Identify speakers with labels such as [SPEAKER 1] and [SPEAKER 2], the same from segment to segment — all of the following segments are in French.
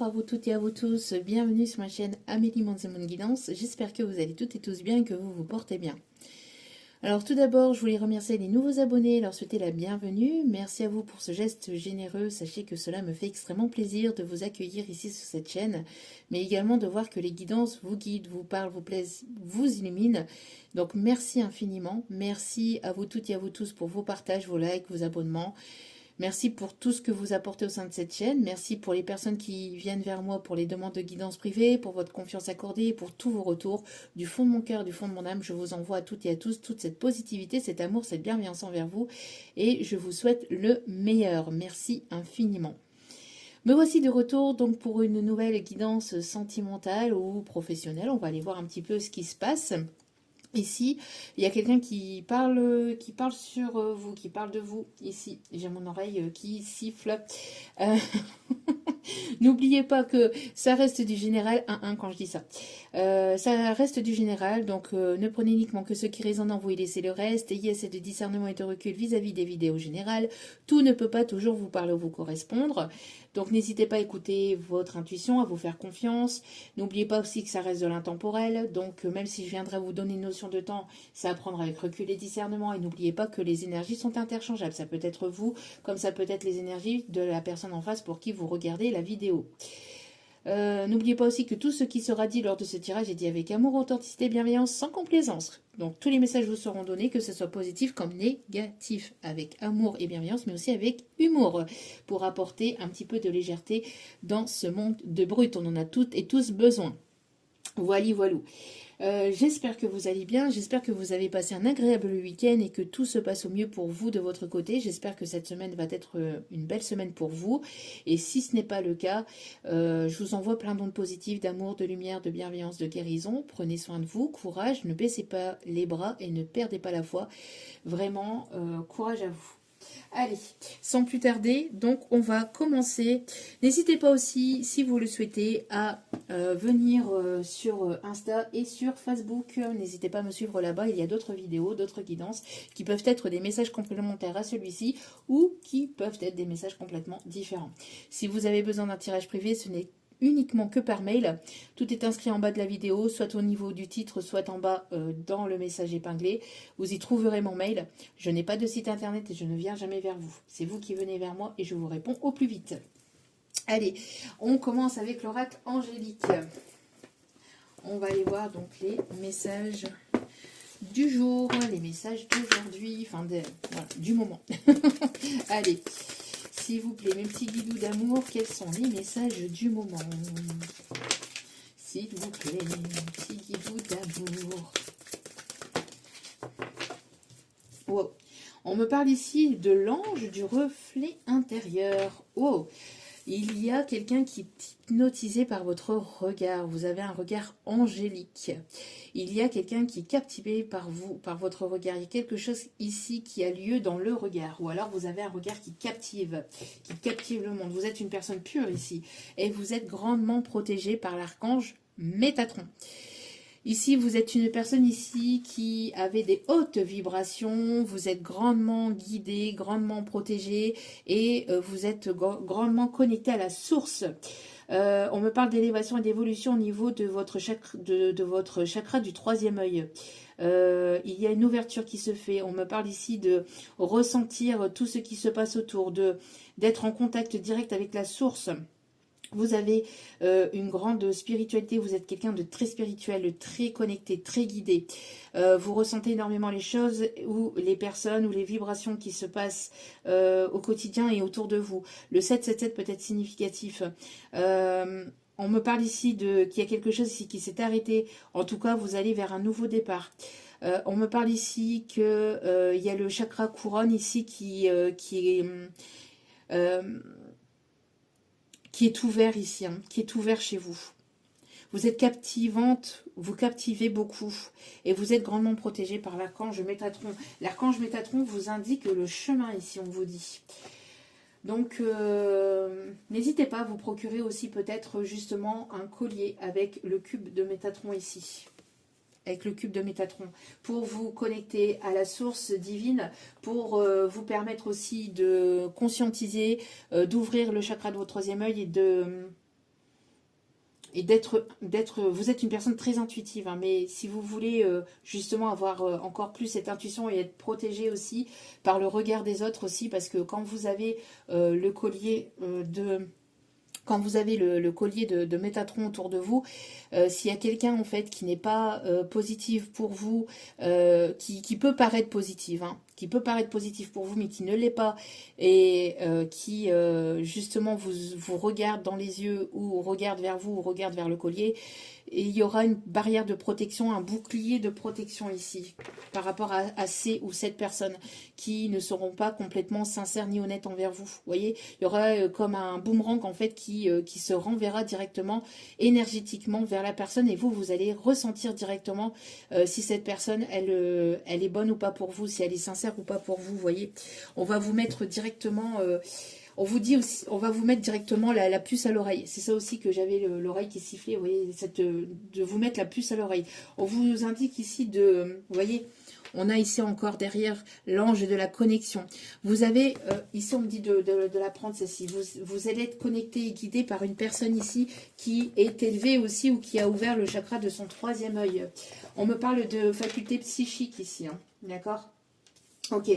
[SPEAKER 1] Bonjour à vous toutes et à vous tous, bienvenue sur ma chaîne Amélie Monzemon Guidance. J'espère que vous allez toutes et tous bien et que vous vous portez bien. Alors tout d'abord, je voulais remercier les nouveaux abonnés et leur souhaiter la bienvenue. Merci à vous pour ce geste généreux. Sachez que cela me fait extrêmement plaisir de vous accueillir ici sur cette chaîne, mais également de voir que les guidances vous guident, vous parlent, vous plaisent, vous illuminent. Donc merci infiniment. Merci à vous toutes et à vous tous pour vos partages, vos likes, vos abonnements. Merci pour tout ce que vous apportez au sein de cette chaîne. Merci pour les personnes qui viennent vers moi pour les demandes de guidance privée, pour votre confiance accordée et pour tous vos retours. Du fond de mon cœur, du fond de mon âme, je vous envoie à toutes et à tous toute cette positivité, cet amour, cette bienveillance envers vous. Et je vous souhaite le meilleur. Merci infiniment. Me voici de retour donc pour une nouvelle guidance sentimentale ou professionnelle. On va aller voir un petit peu ce qui se passe. Ici, il y a quelqu'un qui parle sur vous, qui parle de vous. Ici, j'ai mon oreille qui siffle. Euh, N'oubliez pas que ça reste du général 1-1 quand je dis ça. Ça reste du général, donc ne prenez uniquement que ce qui résonne en vous et laissez le reste. Ayez assez de discernement et de recul vis-à-vis des vidéos générales. Tout ne peut pas toujours vous parler ou vous correspondre. Donc n'hésitez pas à écouter votre intuition, à vous faire confiance. N'oubliez pas aussi que ça reste de l'intemporel. Donc même si je viendrai vous donner une notion de temps, ça à prendre avec recul et discernement. Et n'oubliez pas que les énergies sont interchangeables. Ça peut être vous, comme ça peut être les énergies de la personne en face pour qui vous regardez la vidéo. N'oubliez pas aussi que tout ce qui sera dit lors de ce tirage est dit avec amour, authenticité, bienveillance, sans complaisance. Donc tous les messages vous seront donnés, que ce soit positif comme négatif, avec amour et bienveillance, mais aussi avec humour, pour apporter un petit peu de légèreté dans ce monde de brut. On en a toutes et tous besoin. Voilà, voilà. J'espère que vous allez bien, j'espère que vous avez passé un agréable week-end et que tout se passe au mieux pour vous de votre côté. J'espère que cette semaine va être une belle semaine pour vous. Et si ce n'est pas le cas, je vous envoie plein d'ondes positives, d'amour, de lumière, de bienveillance, de guérison. Prenez soin de vous, courage, ne baissez pas les bras et ne perdez pas la foi. Vraiment, courage à vous. Allez, sans plus tarder, donc on va commencer. N'hésitez pas aussi, si vous le souhaitez, à venir sur Insta et sur Facebook. N'hésitez pas à me suivre là-bas, il y a d'autres vidéos, d'autres guidances qui peuvent être des messages complémentaires à celui-ci ou qui peuvent être des messages complètement différents. Si vous avez besoin d'un tirage privé, ce n'est uniquement que par mail. Tout est inscrit en bas de la vidéo, soit au niveau du titre, soit en bas dans le message épinglé. Vous y trouverez mon mail. Je n'ai pas de site internet et je ne viens jamais vers vous. C'est vous qui venez vers moi et je vous réponds au plus vite. Allez, on commence avec l'oracle angélique. On va aller voir donc les messages du jour, les messages d'aujourd'hui, enfin voilà, du moment. Allez. S'il vous plaît, mes petits guidous d'amour, quels sont les messages du moment? S'il vous plaît, mes petits guidous d'amour. Wow. On me parle ici de l'ange du reflet intérieur. Wow. Il y a quelqu'un qui est hypnotisé par votre regard. Vous avez un regard angélique. Il y a quelqu'un qui est captivé par vous, par votre regard. Il y a quelque chose ici qui a lieu dans le regard. Ou alors vous avez un regard qui captive le monde. Vous êtes une personne pure ici. Et vous êtes grandement protégé par l'archange Métatron. Ici, vous êtes une personne ici qui avait des hautes vibrations, vous êtes grandement guidé, grandement protégé et vous êtes grandement connecté à la source. On me parle d'élévation et d'évolution au niveau de votre chakra, de votre chakra du troisième œil. Il y a une ouverture qui se fait. On me parle ici de ressentir tout ce qui se passe autour, d'être en contact direct avec la source. Vous avez une grande spiritualité, vous êtes quelqu'un de très spirituel, de très connecté, très guidé. Vous ressentez énormément les choses ou les personnes ou les vibrations qui se passent au quotidien et autour de vous. Le 777 peut être significatif. On me parle ici qu'il y a quelque chose ici qui s'est arrêté. En tout cas, vous allez vers un nouveau départ. On me parle ici qu'il y a le chakra couronne ici qui est ouvert ici, hein, qui est ouvert chez vous. Vous êtes captivante, vous captivez beaucoup et vous êtes grandement protégé par l'archange Métatron. L'archange Métatron vous indique le chemin ici, on vous dit. Donc, n'hésitez pas à vous procurer aussi peut-être justement un collier avec le cube de Métatron ici. Avec le cube de Métatron, pour vous connecter à la source divine, pour vous permettre aussi de conscientiser, d'ouvrir le chakra de votre troisième œil et vous êtes une personne très intuitive, hein, mais si vous voulez justement avoir encore plus cette intuition et être protégé aussi par le regard des autres aussi, parce que quand vous avez le collier le collier de Métatron autour de vous, s'il y a quelqu'un en fait qui n'est pas positif pour vous, qui peut paraître positive, hein, qui peut paraître positif pour vous, mais qui ne l'est pas, et qui justement vous regarde dans les yeux, ou regarde vers vous, ou regarde vers le collier, et il y aura une barrière de protection, un bouclier de protection ici, par rapport à ces ou cette personne qui ne seront pas complètement sincères ni honnêtes envers vous. Vous voyez, il y aura comme un boomerang en fait qui se renverra directement énergétiquement vers la personne, et vous allez ressentir directement si cette personne, elle est bonne ou pas pour vous, si elle est sincère ou pas pour vous. Vous voyez, on va vous mettre directement... on vous dit aussi, on va vous mettre directement la puce à l'oreille. C'est ça aussi que j'avais l'oreille qui sifflait. Vous voyez, de vous mettre la puce à l'oreille. On vous indique ici vous voyez, on a ici encore derrière l'ange de la connexion. Vous avez, ici on me dit de la prendre celle-ci. Vous allez être connecté et guidé par une personne ici qui est élevée aussi, ou qui a ouvert le chakra de son 3e œil. On me parle de faculté psychique ici, hein, d'accord ? Ok.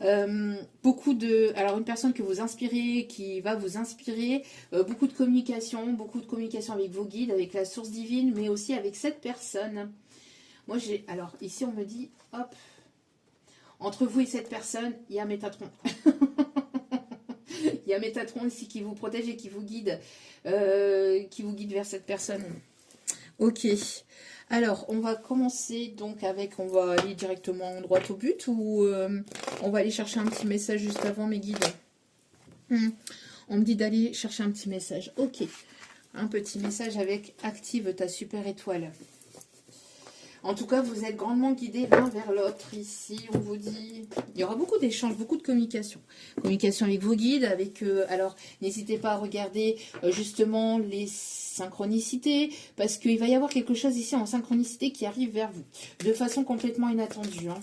[SPEAKER 1] Alors une personne que vous inspirez, qui va vous inspirer, beaucoup de communication avec vos guides, avec la source divine, mais aussi avec cette personne. Moi alors ici on me dit, hop, entre vous et cette personne, il y a Métatron. Il y a Métatron ici qui vous protège et qui vous guide vers cette personne. Ok. Alors, on va commencer donc avec, on va aller directement droit au but, ou on va aller chercher un petit message juste avant, mes guides. On me dit d'aller chercher un petit message. Ok, un petit message avec active ta super étoile. En tout cas, vous êtes grandement guidés l'un vers l'autre. Ici, on vous dit... Il y aura beaucoup d'échanges, beaucoup de communication. Communication avec vos guides, avec... alors, n'hésitez pas à regarder justement les synchronicités, parce qu'il va y avoir quelque chose ici en synchronicité qui arrive vers vous, de façon complètement inattendue. Hein.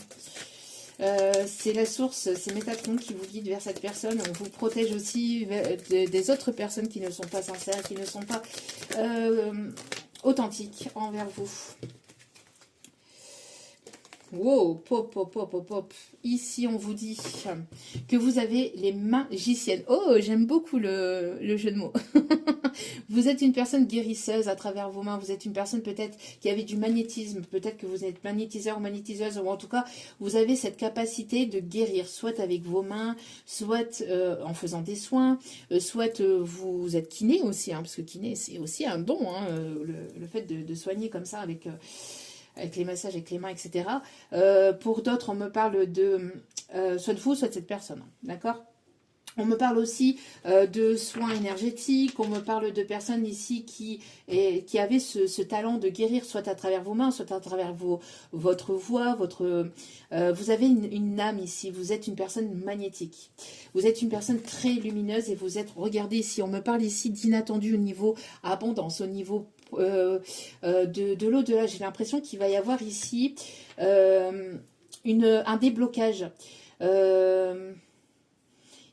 [SPEAKER 1] C'est la source, c'est Métatron qui vous guide vers cette personne. On vous protège aussi des autres personnes qui ne sont pas sincères, qui ne sont pas authentiques envers vous. Wow, pop, pop, pop, pop, pop. Ici, on vous dit que vous avez les magiciennes. Oh, j'aime beaucoup le jeu de mots. Vous êtes une personne guérisseuse à travers vos mains. Vous êtes une personne peut-être qui avait du magnétisme. Peut-être que vous êtes magnétiseur ou magnétiseuse. Ou en tout cas, vous avez cette capacité de guérir. Soit avec vos mains, soit en faisant des soins. Soit vous êtes kiné aussi. Hein, parce que kiné, c'est aussi un don. Hein, le fait de soigner comme ça avec les massages, avec les mains, etc. Pour d'autres, on me parle de soit de vous, soit de cette personne. D'accord ? On me parle aussi de soins énergétiques. On me parle de personnes ici qui avaient ce talent de guérir, soit à travers vos mains, soit à travers votre voix. Vous avez une âme ici. Vous êtes une personne magnétique. Vous êtes une personne très lumineuse et vous êtes, regardez ici, on me parle ici d'inattendu au niveau abondance, au niveau de l'au-delà. J'ai l'impression qu'il va y avoir ici un déblocage.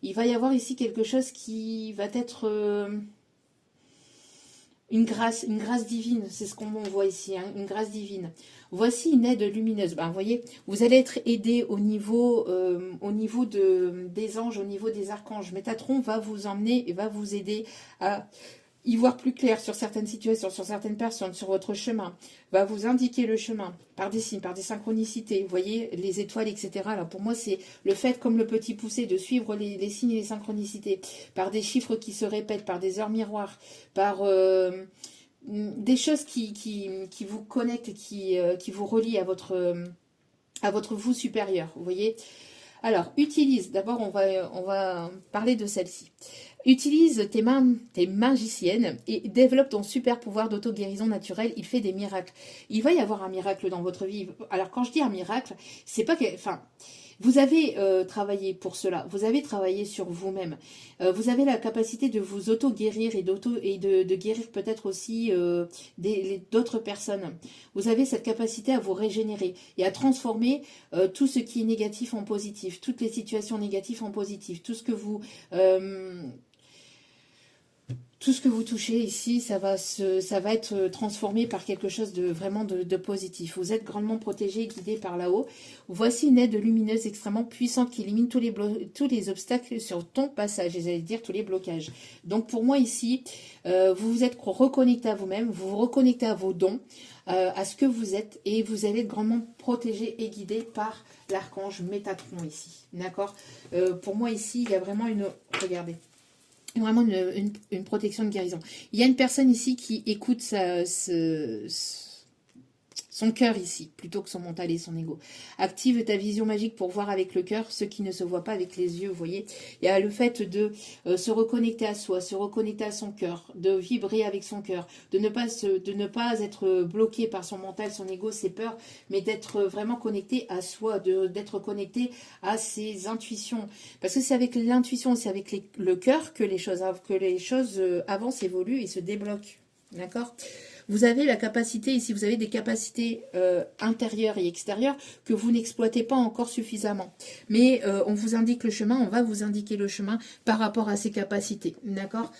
[SPEAKER 1] Il va y avoir ici quelque chose qui va être une grâce divine. C'est ce qu'on voit ici, hein, une grâce divine. Voici une aide lumineuse. Ben, vous voyez, vous allez être aidé au niveau des anges, au niveau des archanges. Métatron va vous emmener et va vous aider à y voir plus clair sur certaines situations, sur certaines personnes, sur votre chemin, va vous indiquer le chemin par des signes, par des synchronicités, vous voyez, les étoiles, etc. Alors pour moi, c'est le fait, comme le petit poussé, de suivre les signes et les synchronicités, par des chiffres qui se répètent, par des heures miroirs, par des choses qui vous connectent, qui vous relient à votre vous supérieur, vous voyez. Alors, utilise, d'abord on va parler de celle-ci. Utilise tes mains magiciennes et développe ton super pouvoir d'auto-guérison naturelle. Il fait des miracles. Il va y avoir un miracle dans votre vie. Alors, quand je dis un miracle, c'est pas que... Enfin, vous avez travaillé pour cela. Vous avez travaillé sur vous-même. Vous avez la capacité de vous auto-guérir et de guérir peut-être aussi d'autres personnes. Vous avez cette capacité à vous régénérer et à transformer tout ce qui est négatif en positif, toutes les situations négatives en positif, tout ce tout ce que vous touchez ici, ça va être transformé par quelque chose de vraiment de positif. Vous êtes grandement protégé et guidé par là-haut. Voici une aide lumineuse extrêmement puissante qui élimine tous les obstacles sur ton passage, et j'allais dire tous les blocages. Donc pour moi ici, vous vous êtes reconnecté à vous-même, vous vous reconnectez à vos dons, à ce que vous êtes, et vous allez être grandement protégé et guidé par l'archange Métatron ici. D'accord. Pour moi ici, il y a vraiment une... Regardez. Vraiment une protection de guérison. Il y a une personne ici qui écoute son cœur ici, plutôt que son mental et son ego. Active ta vision magique pour voir avec le cœur ce qui ne se voit pas avec les yeux, vous voyez. Il y a le fait de se reconnecter à soi, se reconnecter à son cœur, de vibrer avec son cœur, de ne pas être bloqué par son mental, son ego, ses peurs, mais d'être vraiment connecté à soi, d'être connecté à ses intuitions. Parce que c'est avec l'intuition, c'est avec le cœur que les choses avancent, évoluent et se débloquent. D'accord ? Vous avez la capacité, ici vous avez des capacités intérieures et extérieures que vous n'exploitez pas encore suffisamment. Mais on vous indique le chemin, on va vous indiquer le chemin par rapport à ces capacités, d'accord,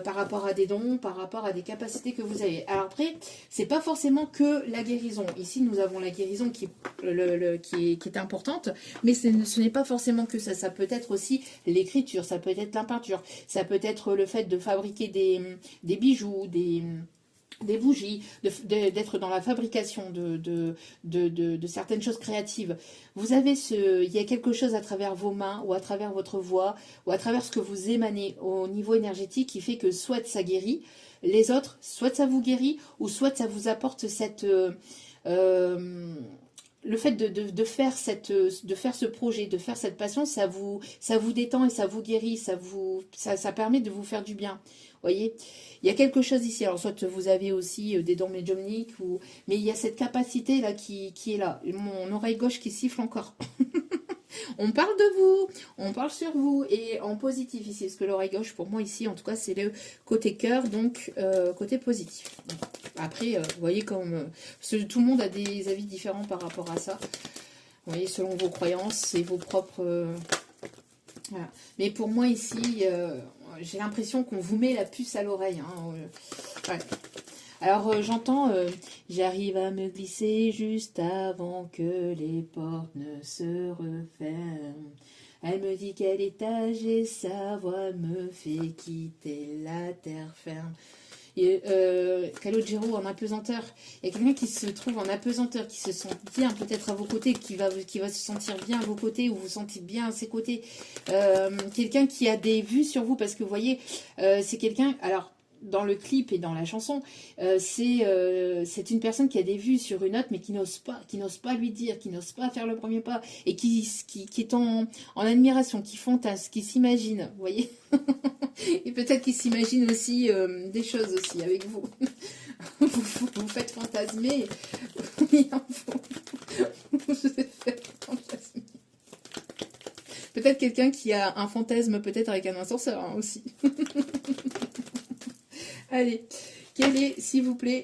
[SPEAKER 1] par rapport à des dons, par rapport à des capacités que vous avez. Alors après, c'est pas forcément que la guérison. Ici, nous avons la guérison qui est importante, mais ce n'est pas forcément que ça. Ça peut être aussi l'écriture, ça peut être la peinture, ça peut être le fait de fabriquer des bijoux, des bougies, d'être dans la fabrication de certaines choses créatives. Vous avez il y a quelque chose à travers vos mains ou à travers votre voix ou à travers ce que vous émanez au niveau énergétique qui fait que soit ça guérit les autres, soit ça vous guérit ou soit ça vous apporte cette... le fait de faire ce projet, de faire cette passion, ça vous détend et ça vous guérit, ça permet de vous faire du bien. Voyez, il y a quelque chose ici. Alors soit vous avez aussi des dons médiumniques, mais il y a cette capacité là qui est là. Mon oreille gauche qui siffle encore. On parle de vous, on parle sur vous et en positif ici. Parce que l'oreille gauche pour moi ici, en tout cas, c'est le côté cœur, donc côté positif. Après, vous voyez comme tout le monde a des avis différents par rapport à ça. Vous voyez, selon vos croyances et vos propres... voilà. Mais pour moi ici, j'ai l'impression qu'on vous met la puce à l'oreille. Hein, ouais. Alors j'entends, j'arrive à me glisser juste avant que les portes ne se referment. Elle me dit quel étage et sa voix me fait quitter la terre ferme. Et Calogero en apesanteur. Il y a quelqu'un qui se trouve en apesanteur, qui se sent bien peut-être à vos côtés, qui va se sentir bien à vos côtés ou vous sentez bien à ses côtés. Quelqu'un qui a des vues sur vous parce que vous voyez, c'est quelqu'un... Alors, dans le clip et dans la chanson, c'est une personne qui a des vues sur une autre mais qui n'ose pas lui dire, qui n'ose pas faire le premier pas et qui est en admiration, qui fantasme, qui s'imagine, vous voyez. Et peut-être qu'il s'imagine aussi des choses aussi avec vous. Vous faites fantasmer. Oui, vous faites fantasmer. Peut-être quelqu'un qui a un fantasme peut-être avec un ascenseur hein, aussi. Allez, quel est, s'il vous plaît,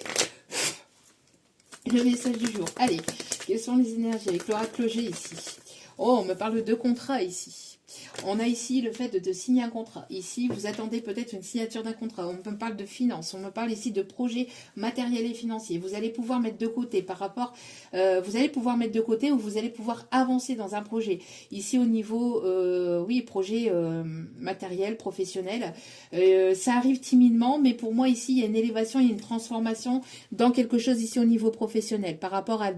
[SPEAKER 1] le message du jour? Allez, quelles sont les énergies avec l'oracle G ici? Oh, on me parle de contrat ici. On a ici le fait de signer un contrat. Ici, vous attendez peut-être une signature d'un contrat. On me parle de finances. On me parle ici de projets matériels et financiers. Vous allez pouvoir mettre de côté par rapport... vous allez pouvoir mettre de côté ou vous allez pouvoir avancer dans un projet. Ici, au niveau... oui, projet matériel, professionnel. Ça arrive timidement, mais pour moi, ici, il y a une élévation, il y a une transformation dans quelque chose ici au niveau professionnel. Par rapport à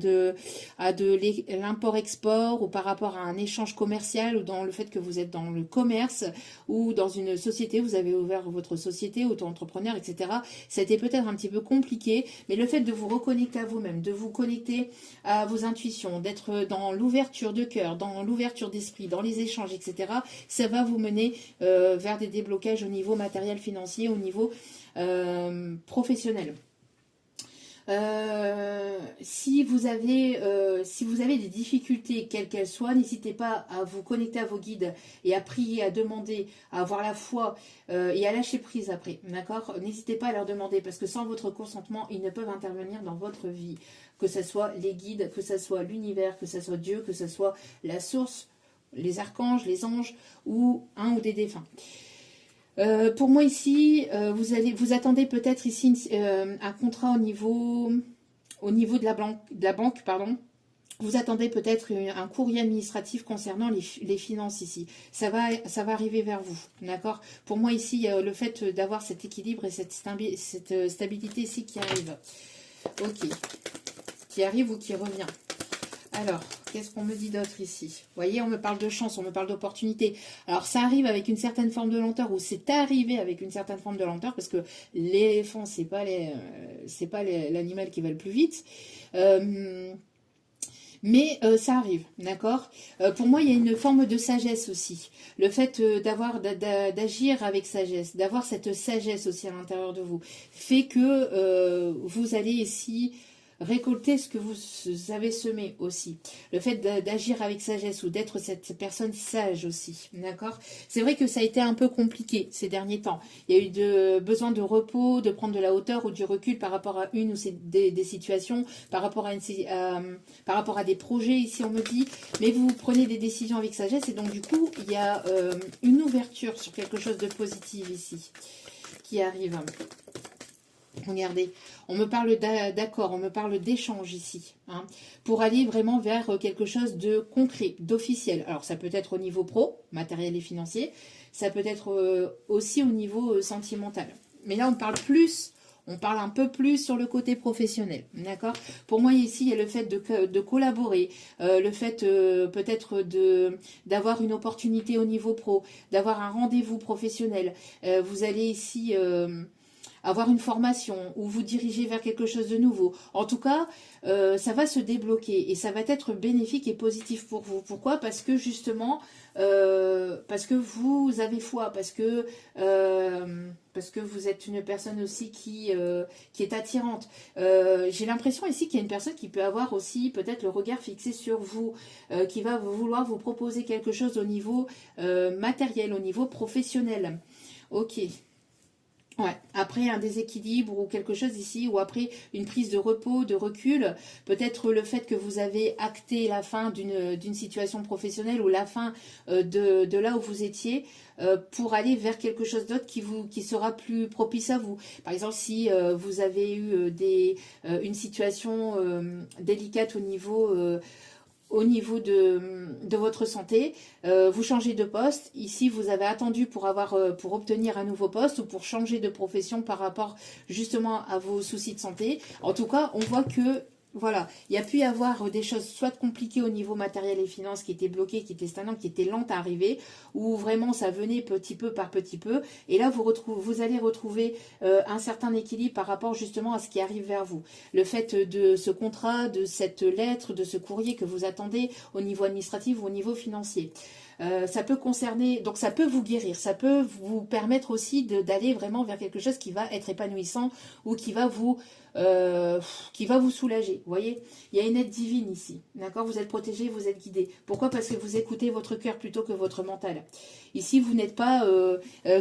[SPEAKER 1] l'import-export ou par rapport à un échange commercial ou dans le fait que vous êtes dans le commerce ou dans une société, vous avez ouvert votre société, auto-entrepreneur, etc. Ça a été peut-être un petit peu compliqué, mais le fait de vous reconnecter à vous-même, de vous connecter à vos intuitions, d'être dans l'ouverture de cœur, dans l'ouverture d'esprit, dans les échanges, etc., ça va vous mener vers des déblocages au niveau matériel, financier, au niveau professionnel. Si vous avez des difficultés, quelles qu'elles soient, n'hésitez pas à vous connecter à vos guides et à prier, à demander, à avoir la foi et à lâcher prise après, d'accord? N'hésitez pas à leur demander parce que sans votre consentement, ils ne peuvent intervenir dans votre vie, que ce soit les guides, que ce soit l'univers, que ce soit Dieu, que ce soit la source, les archanges, les anges ou un ou des défunts. Pour moi ici, vous attendez peut-être ici un contrat au niveau de la banque, pardon. Vous attendez peut-être un courrier administratif concernant les finances ici. Ça va arriver vers vous, d'accord? Pour moi ici, il y a le fait d'avoir cet équilibre et cette stabilité ici qui arrive. Ok. Qui arrive ou qui revient. Alors, qu'est-ce qu'on me dit d'autre ici? Vous voyez, on me parle de chance, on me parle d'opportunité. Alors, ça arrive avec une certaine forme de lenteur, ou c'est arrivé avec une certaine forme de lenteur, parce que l'éléphant, c'est pas l'animal qui va le plus vite. Mais ça arrive, d'accord. Pour moi, il y a une forme de sagesse aussi. Le fait d'agir avec sagesse, d'avoir cette sagesse aussi à l'intérieur de vous, fait que vous allez ici récolter ce que vous avez semé aussi. Le fait d'agir avec sagesse ou d'être cette personne sage aussi, d'accord. C'est vrai que ça a été un peu compliqué ces derniers temps. Il y a eu besoin de repos, de prendre de la hauteur ou du recul par rapport à une ou des situations, par rapport à des projets ici on me dit, mais vous prenez des décisions avec sagesse et donc du coup il y a une ouverture sur quelque chose de positif ici qui arrive. Regardez, on me parle d'accord, on me parle d'échange ici, hein, pour aller vraiment vers quelque chose de concret, d'officiel. Alors ça peut être au niveau pro, matériel et financier, ça peut être aussi au niveau sentimental. Mais là on parle un peu plus sur le côté professionnel, d'accord? Pour moi ici il y a le fait de collaborer, le fait peut-être d'avoir une opportunité au niveau pro, d'avoir un rendez-vous professionnel. Vous allez ici avoir une formation ou vous diriger vers quelque chose de nouveau. En tout cas, ça va se débloquer et ça va être bénéfique et positif pour vous. Pourquoi? Parce que justement, parce que vous avez foi, parce que vous êtes une personne aussi qui est attirante. J'ai l'impression ici qu'il y a une personne qui peut avoir aussi peut-être le regard fixé sur vous, qui va vouloir vous proposer quelque chose au niveau matériel, au niveau professionnel. Ok. Ouais, après un déséquilibre ou quelque chose ici, ou après une prise de repos, de recul, peut-être le fait que vous avez acté la fin d'une situation professionnelle ou la fin de là où vous étiez pour aller vers quelque chose d'autre qui sera plus propice à vous. Par exemple, si vous avez eu une situation délicate au niveau de votre santé, vous changez de poste. Ici, vous avez attendu pour obtenir un nouveau poste ou pour changer de profession par rapport justement à vos soucis de santé. En tout cas, on voit que voilà, il y a pu y avoir des choses soit compliquées au niveau matériel et finances qui étaient bloquées, qui étaient stagnantes, qui étaient lentes à arriver, ou vraiment ça venait petit peu par petit peu. Et là, vous allez retrouver un certain équilibre par rapport justement à ce qui arrive vers vous. Le fait de ce contrat, de cette lettre, de ce courrier que vous attendez au niveau administratif ou au niveau financier. Ça peut concerner, donc ça peut vous guérir, ça peut vous permettre aussi d'aller vraiment vers quelque chose qui va être épanouissant ou qui va vous soulager. Vous voyez, il y a une aide divine ici, d'accord? Vous êtes protégé, vous êtes guidé. Pourquoi? Parce que vous écoutez votre cœur plutôt que votre mental. Ici, vous n'êtes pas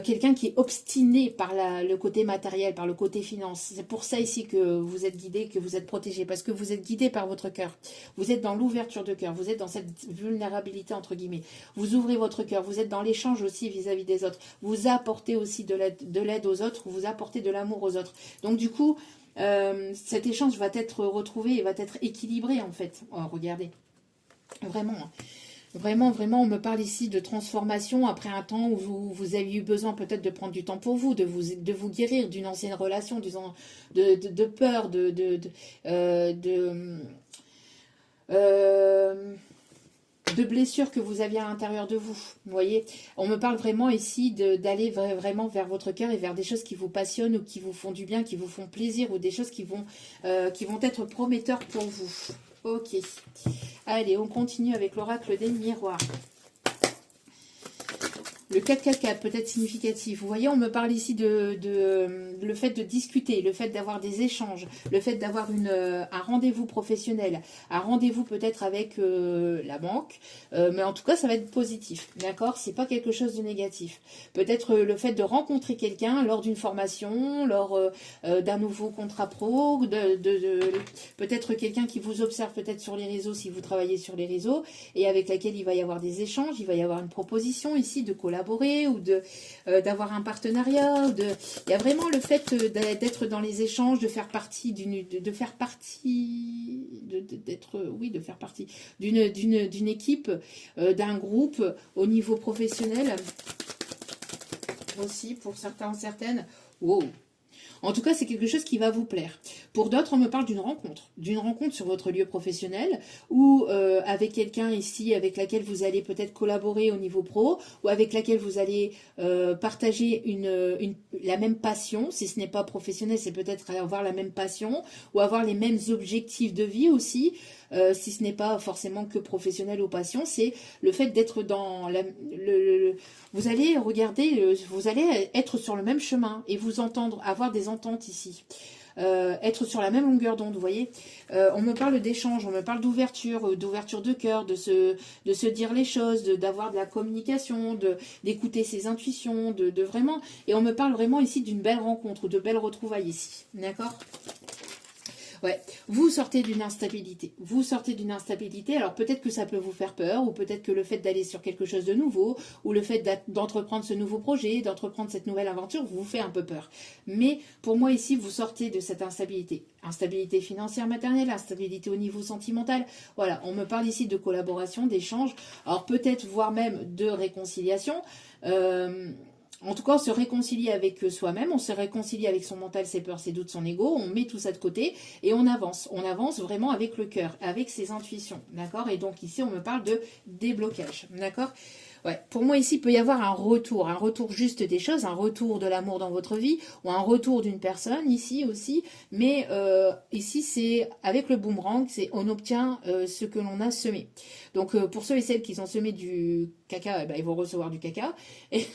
[SPEAKER 1] quelqu'un qui est obstiné par le côté matériel, par le côté finance. C'est pour ça ici que vous êtes guidé, que vous êtes protégé, parce que vous êtes guidé par votre cœur. Vous êtes dans l'ouverture de cœur, vous êtes dans cette vulnérabilité entre guillemets. Vous ouvrez votre cœur, vous êtes dans l'échange aussi vis-à-vis des autres. Vous apportez aussi de l'aide aux autres, vous apportez de l'amour aux autres. Donc du coup, cet échange va être retrouvé et va être équilibré en fait. Oh, regardez, vraiment. Vraiment, vraiment, on me parle ici de transformation après un temps où vous avez eu besoin peut-être de prendre du temps pour vous, de vous guérir d'une ancienne relation, de peur, de blessures que vous aviez à l'intérieur de vous. Vous voyez, on me parle vraiment ici d'aller vraiment vers votre cœur et vers des choses qui vous passionnent ou qui vous font du bien, qui vous font plaisir ou des choses qui vont être prometteurs pour vous. Ok. Allez, on continue avec l'oracle des miroirs. Le 4-4-4 peut être significatif. Vous voyez, on me parle ici le fait de discuter, le fait d'avoir des échanges, le fait d'avoir un rendez-vous professionnel, un rendez-vous peut-être avec la banque, mais en tout cas, ça va être positif, d'accord? C'est pas quelque chose de négatif. Peut-être le fait de rencontrer quelqu'un lors d'une formation, lors d'un nouveau contrat pro, peut-être quelqu'un qui vous observe peut-être sur les réseaux si vous travaillez sur les réseaux et avec laquelle il va y avoir des échanges, il va y avoir une proposition ici de collaboration collaborer ou d'avoir un partenariat. Il y a vraiment le fait d'être dans les échanges, de faire partie d'une équipe, d'un groupe au niveau professionnel aussi pour certains, certaines. Wow. En tout cas, c'est quelque chose qui va vous plaire. Pour d'autres, on me parle d'une rencontre sur votre lieu professionnel ou avec quelqu'un ici avec laquelle vous allez peut-être collaborer au niveau pro ou avec laquelle vous allez partager la même passion. Si ce n'est pas professionnel, c'est peut-être avoir la même passion ou avoir les mêmes objectifs de vie aussi. Si ce n'est pas forcément que professionnel ou passion, c'est le fait d'être dans vous allez regarder, vous allez être sur le même chemin et vous entendre, avoir des ententes ici. Être sur la même longueur d'onde, vous voyez. On me parle d'échange, on me parle d'ouverture de cœur, de se dire les choses, d'avoir de la communication, d'écouter ses intuitions, de vraiment... Et on me parle vraiment ici d'une belle rencontre, de belles retrouvailles ici, d'accord ? Ouais, vous sortez d'une instabilité. Vous sortez d'une instabilité. Alors peut-être que ça peut vous faire peur, ou peut-être que le fait d'aller sur quelque chose de nouveau, ou le fait d'entreprendre ce nouveau projet, d'entreprendre cette nouvelle aventure, vous fait un peu peur. Mais pour moi ici, vous sortez de cette instabilité. Instabilité financière matérielle, instabilité au niveau sentimental. Voilà, on me parle ici de collaboration, d'échange. Alors peut-être voire même de réconciliation. En tout cas, on se réconcilie avec soi-même, on se réconcilie avec son mental, ses peurs, ses doutes, son ego, on met tout ça de côté et on avance. On avance vraiment avec le cœur, avec ses intuitions, d'accord? Et donc ici, on me parle de déblocage, d'accord? Ouais, pour moi ici, il peut y avoir un retour juste des choses, un retour de l'amour dans votre vie, ou un retour d'une personne ici aussi, mais ici c'est avec le boomerang, on obtient ce que l'on a semé. Donc pour ceux et celles qui ont semé du caca, eh ben, ils vont recevoir du caca, et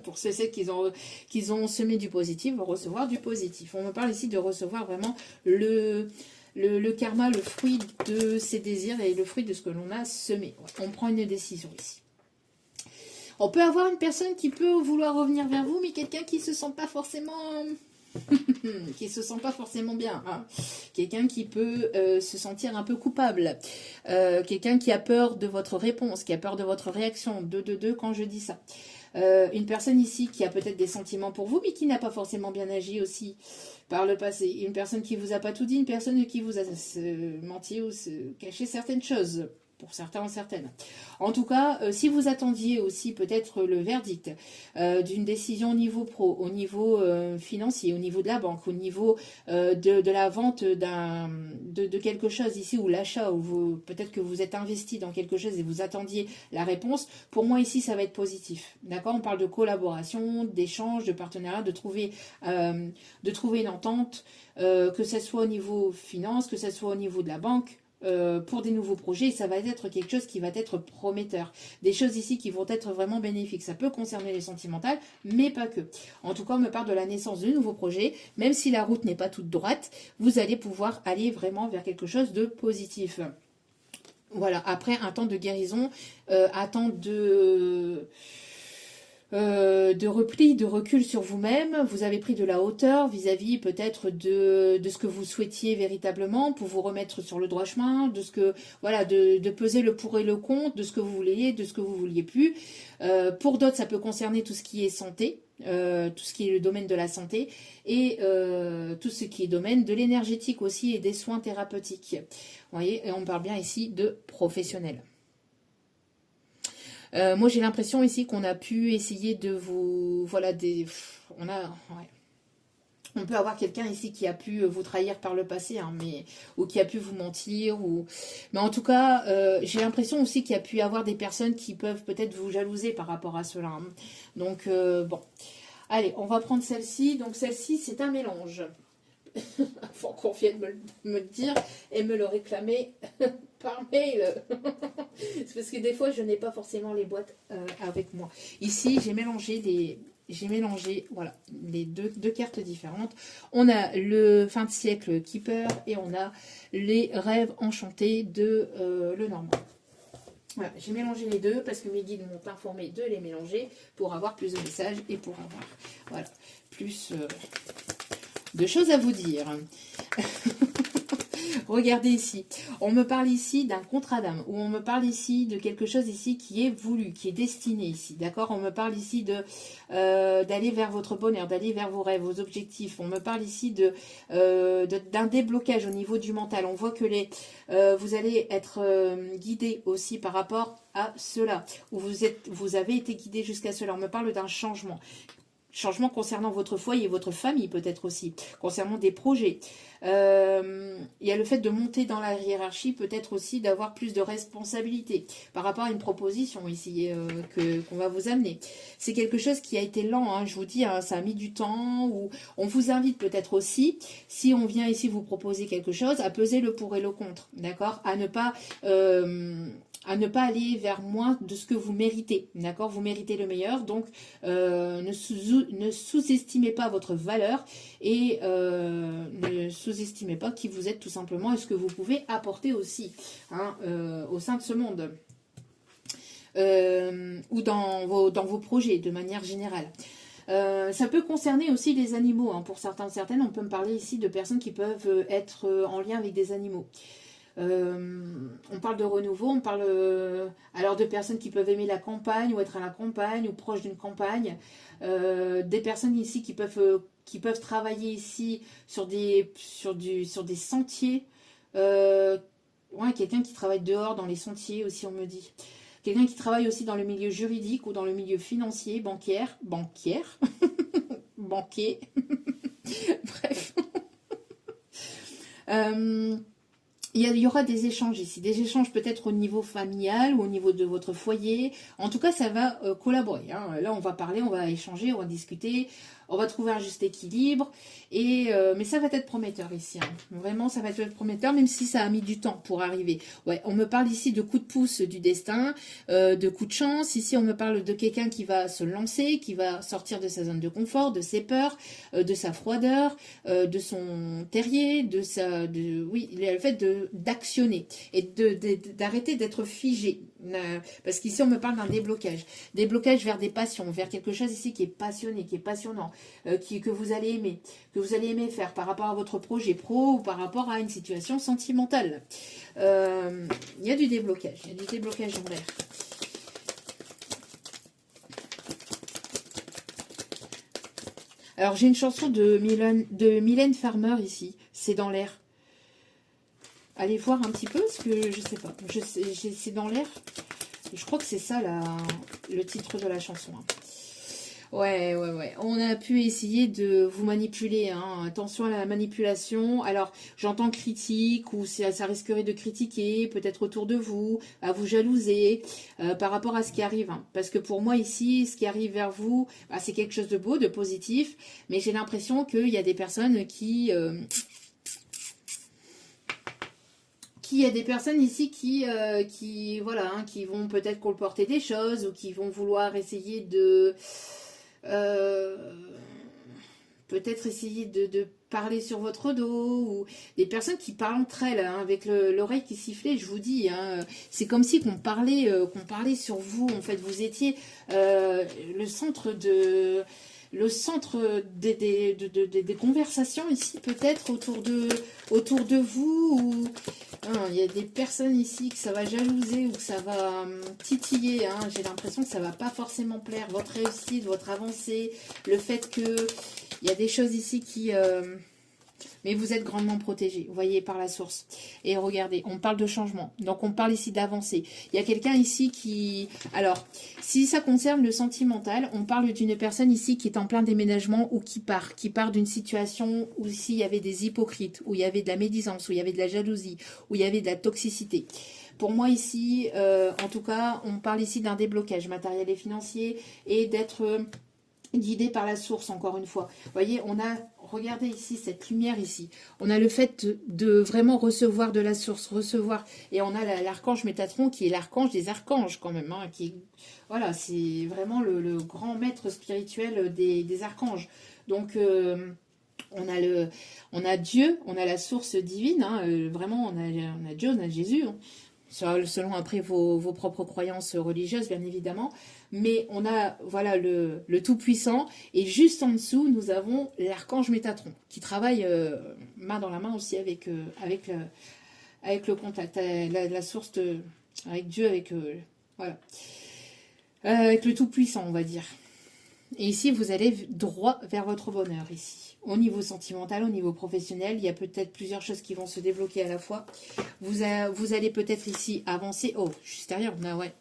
[SPEAKER 1] pour ceux et celles qui ont semé du positif, vont recevoir du positif. On me parle ici de recevoir vraiment le karma, le fruit de ses désirs et le fruit de ce que l'on a semé. Ouais, on prend une décision ici. On peut avoir une personne qui peut vouloir revenir vers vous, mais quelqu'un qui se sent pas forcément, bien. Hein. Quelqu'un qui peut se sentir un peu coupable. Quelqu'un qui a peur de votre réponse, qui a peur de votre réaction. Quand je dis ça. Une personne ici qui a peut-être des sentiments pour vous, mais qui n'a pas forcément bien agi aussi par le passé. Une personne qui vous a pas tout dit, une personne qui vous a menti ou caché certaines choses. Pour certains ou certaines. En tout cas, si vous attendiez aussi peut-être le verdict d'une décision au niveau pro, au niveau financier, au niveau de la banque, au niveau de la vente de quelque chose ici, ou l'achat, ou peut-être que vous êtes investi dans quelque chose et vous attendiez la réponse, pour moi ici ça va être positif. D'accord? On parle de collaboration, d'échange, de partenariat, de trouver une entente, que ce soit au niveau finance, que ce soit au niveau de la banque. Pour des nouveaux projets, ça va être quelque chose qui va être prometteur. Des choses ici qui vont être vraiment bénéfiques. Ça peut concerner les sentimentales, mais pas que. En tout cas, on me parle de la naissance de nouveaux projets. Même si la route n'est pas toute droite, vous allez pouvoir aller vraiment vers quelque chose de positif. Voilà, après un temps de guérison, un temps de repli, de recul sur vous-même, vous avez pris de la hauteur vis-à-vis peut-être de ce que vous souhaitiez véritablement pour vous remettre sur le droit chemin, de peser le pour et le contre, de ce que vous vouliez, de ce que vous vouliez plus. Pour d'autres, ça peut concerner tout ce qui est santé, tout ce qui est le domaine de la santé et tout ce qui est domaine de l'énergétique aussi et des soins thérapeutiques. Vous voyez, et on parle bien ici de professionnels. Moi, j'ai l'impression ici qu'on a pu essayer de vous... Voilà, on peut avoir quelqu'un ici qui a pu vous trahir par le passé, hein, ou qui a pu vous mentir. Mais en tout cas, j'ai l'impression aussi qu'il y a pu y avoir des personnes qui peuvent peut-être vous jalouser par rapport à cela. Hein. Donc, bon. Allez, on va prendre celle-ci. Donc, celle-ci, c'est un mélange. Il faut qu'on vienne me le dire et me le réclamer par mail. C'est parce que des fois, je n'ai pas forcément les boîtes avec moi. Ici, j'ai mélangé voilà, les deux cartes différentes. On a le fin de siècle Keeper et on a les rêves enchantés de Lenormand. Voilà, j'ai mélangé les deux parce que mes guides m'ont informé de les mélanger pour avoir plus de messages et pour avoir plus de choses à vous dire. Regardez ici, on me parle ici d'un contrat d'âme, ou on me parle ici de quelque chose ici qui est voulu, qui est destiné ici, d'accord? On me parle ici de d'aller vers votre bonheur, d'aller vers vos rêves, vos objectifs. On me parle ici d'un déblocage au niveau du mental. On voit que vous allez être guidé aussi par rapport à cela, ou vous avez été guidé jusqu'à cela. On me parle d'un changement. Changement concernant votre foyer, votre famille peut-être aussi, concernant des projets. Il y a le fait de monter dans la hiérarchie, peut-être aussi d'avoir plus de responsabilités par rapport à une proposition ici qu'on va vous amener. C'est quelque chose qui a été lent, hein, je vous dis, hein, ça a mis du temps. Ou on vous invite peut-être aussi, si on vient ici vous proposer quelque chose, à peser le pour et le contre, d'accord, à ne pas aller vers moins de ce que vous méritez, d'accord? Vous méritez le meilleur, donc ne sous-estimez pas votre valeur et ne sous-estimez pas qui vous êtes tout simplement et ce que vous pouvez apporter aussi hein, au sein de ce monde ou dans vos projets de manière générale. Ça peut concerner aussi les animaux, hein, pour certaines, on peut me parler ici de personnes qui peuvent être en lien avec des animaux. On parle de renouveau, on parle alors de personnes qui peuvent aimer la campagne ou être à la campagne ou proche d'une campagne, des personnes ici qui peuvent travailler ici sur des sentiers, ouais, quelqu'un qui travaille dehors dans les sentiers aussi on me dit, quelqu'un qui travaille aussi dans le milieu juridique ou dans le milieu financier, bancaire, banquier, bref. Il y aura des échanges ici, des échanges peut-être au niveau familial ou au niveau de votre foyer. En tout cas, ça va collaborer. Hein. Là, on va parler, on va échanger, on va discuter, on va trouver un juste équilibre. Mais ça va être prometteur ici. Hein. Vraiment, ça va être prometteur, même si ça a mis du temps pour arriver. Ouais, on me parle ici de coups de pouce du destin, de coups de chance. Ici, on me parle de quelqu'un qui va se lancer, qui va sortir de sa zone de confort, de ses peurs, de sa froideur, de son terrier, oui, le fait d'actionner et d'arrêter d'être figé. Parce qu'ici, on me parle d'un déblocage. Déblocage vers des passions, vers quelque chose ici qui est passionné, qui est passionnant, que vous allez aimer faire par rapport à votre projet pro ou par rapport à une situation sentimentale. Il y a du déblocage, dans l'air. Alors, j'ai une chanson de Mylène Farmer ici, c'est dans l'air. Allez voir un petit peu, parce que je sais pas. C'est dans l'air. Je crois que c'est ça le titre de la chanson. Hein. Ouais. On a pu essayer de vous manipuler. Hein. Attention à la manipulation. Alors, j'entends critique, ou ça risquerait de critiquer, peut-être autour de vous, à vous jalouser, par rapport à ce qui arrive. Hein. Parce que pour moi, ici, ce qui arrive vers vous, c'est quelque chose de beau, de positif. Mais j'ai l'impression qu'il y a des personnes qui y a des personnes ici qui vont peut-être colporter des choses ou qui vont vouloir essayer de peut-être essayer de parler sur votre dos, ou des personnes qui parlent entre elles hein, avec l'oreille qui sifflait, je vous dis, hein, c'est comme si qu'on parlait sur vous, en fait, vous étiez le centre des conversations ici, peut-être autour de vous, ou il y a des personnes ici que ça va jalouser ou que ça va titiller. Hein. J'ai l'impression que ça va pas forcément plaire. Votre réussite, votre avancée, le fait que il y a des choses ici qui... mais vous êtes grandement protégé, vous voyez, par la source. Et regardez, on parle de changement. Donc, on parle ici d'avancée. Il y a quelqu'un ici qui... Alors, si ça concerne le sentimental, on parle d'une personne ici qui est en plein déménagement ou qui part d'une situation où ici, il y avait des hypocrites, où il y avait de la médisance, où il y avait de la jalousie, où il y avait de la toxicité. Pour moi, ici, en tout cas, on parle ici d'un déblocage matériel et financier et d'être... guidé par la source, encore une fois. Vous voyez, regardez ici, cette lumière ici. On a le fait de vraiment recevoir de la source, et on a l'archange Métatron qui est l'archange des archanges quand même. Hein, voilà, c'est vraiment le grand maître spirituel des archanges. Donc, on a Dieu, on a la source divine. Hein, vraiment, on a Dieu, on a Jésus. Hein, selon après vos propres croyances religieuses, bien évidemment. Mais on a voilà le Tout-Puissant, et juste en dessous, nous avons l'archange Métatron, qui travaille main dans la main aussi avec avec le contact, la source avec Dieu, voilà, avec le Tout-Puissant, on va dire. Et ici, vous allez droit vers votre bonheur, ici. Au niveau sentimental, au niveau professionnel, il y a peut-être plusieurs choses qui vont se débloquer à la fois. Vous allez peut-être ici avancer. Oh, juste derrière, bah ouais.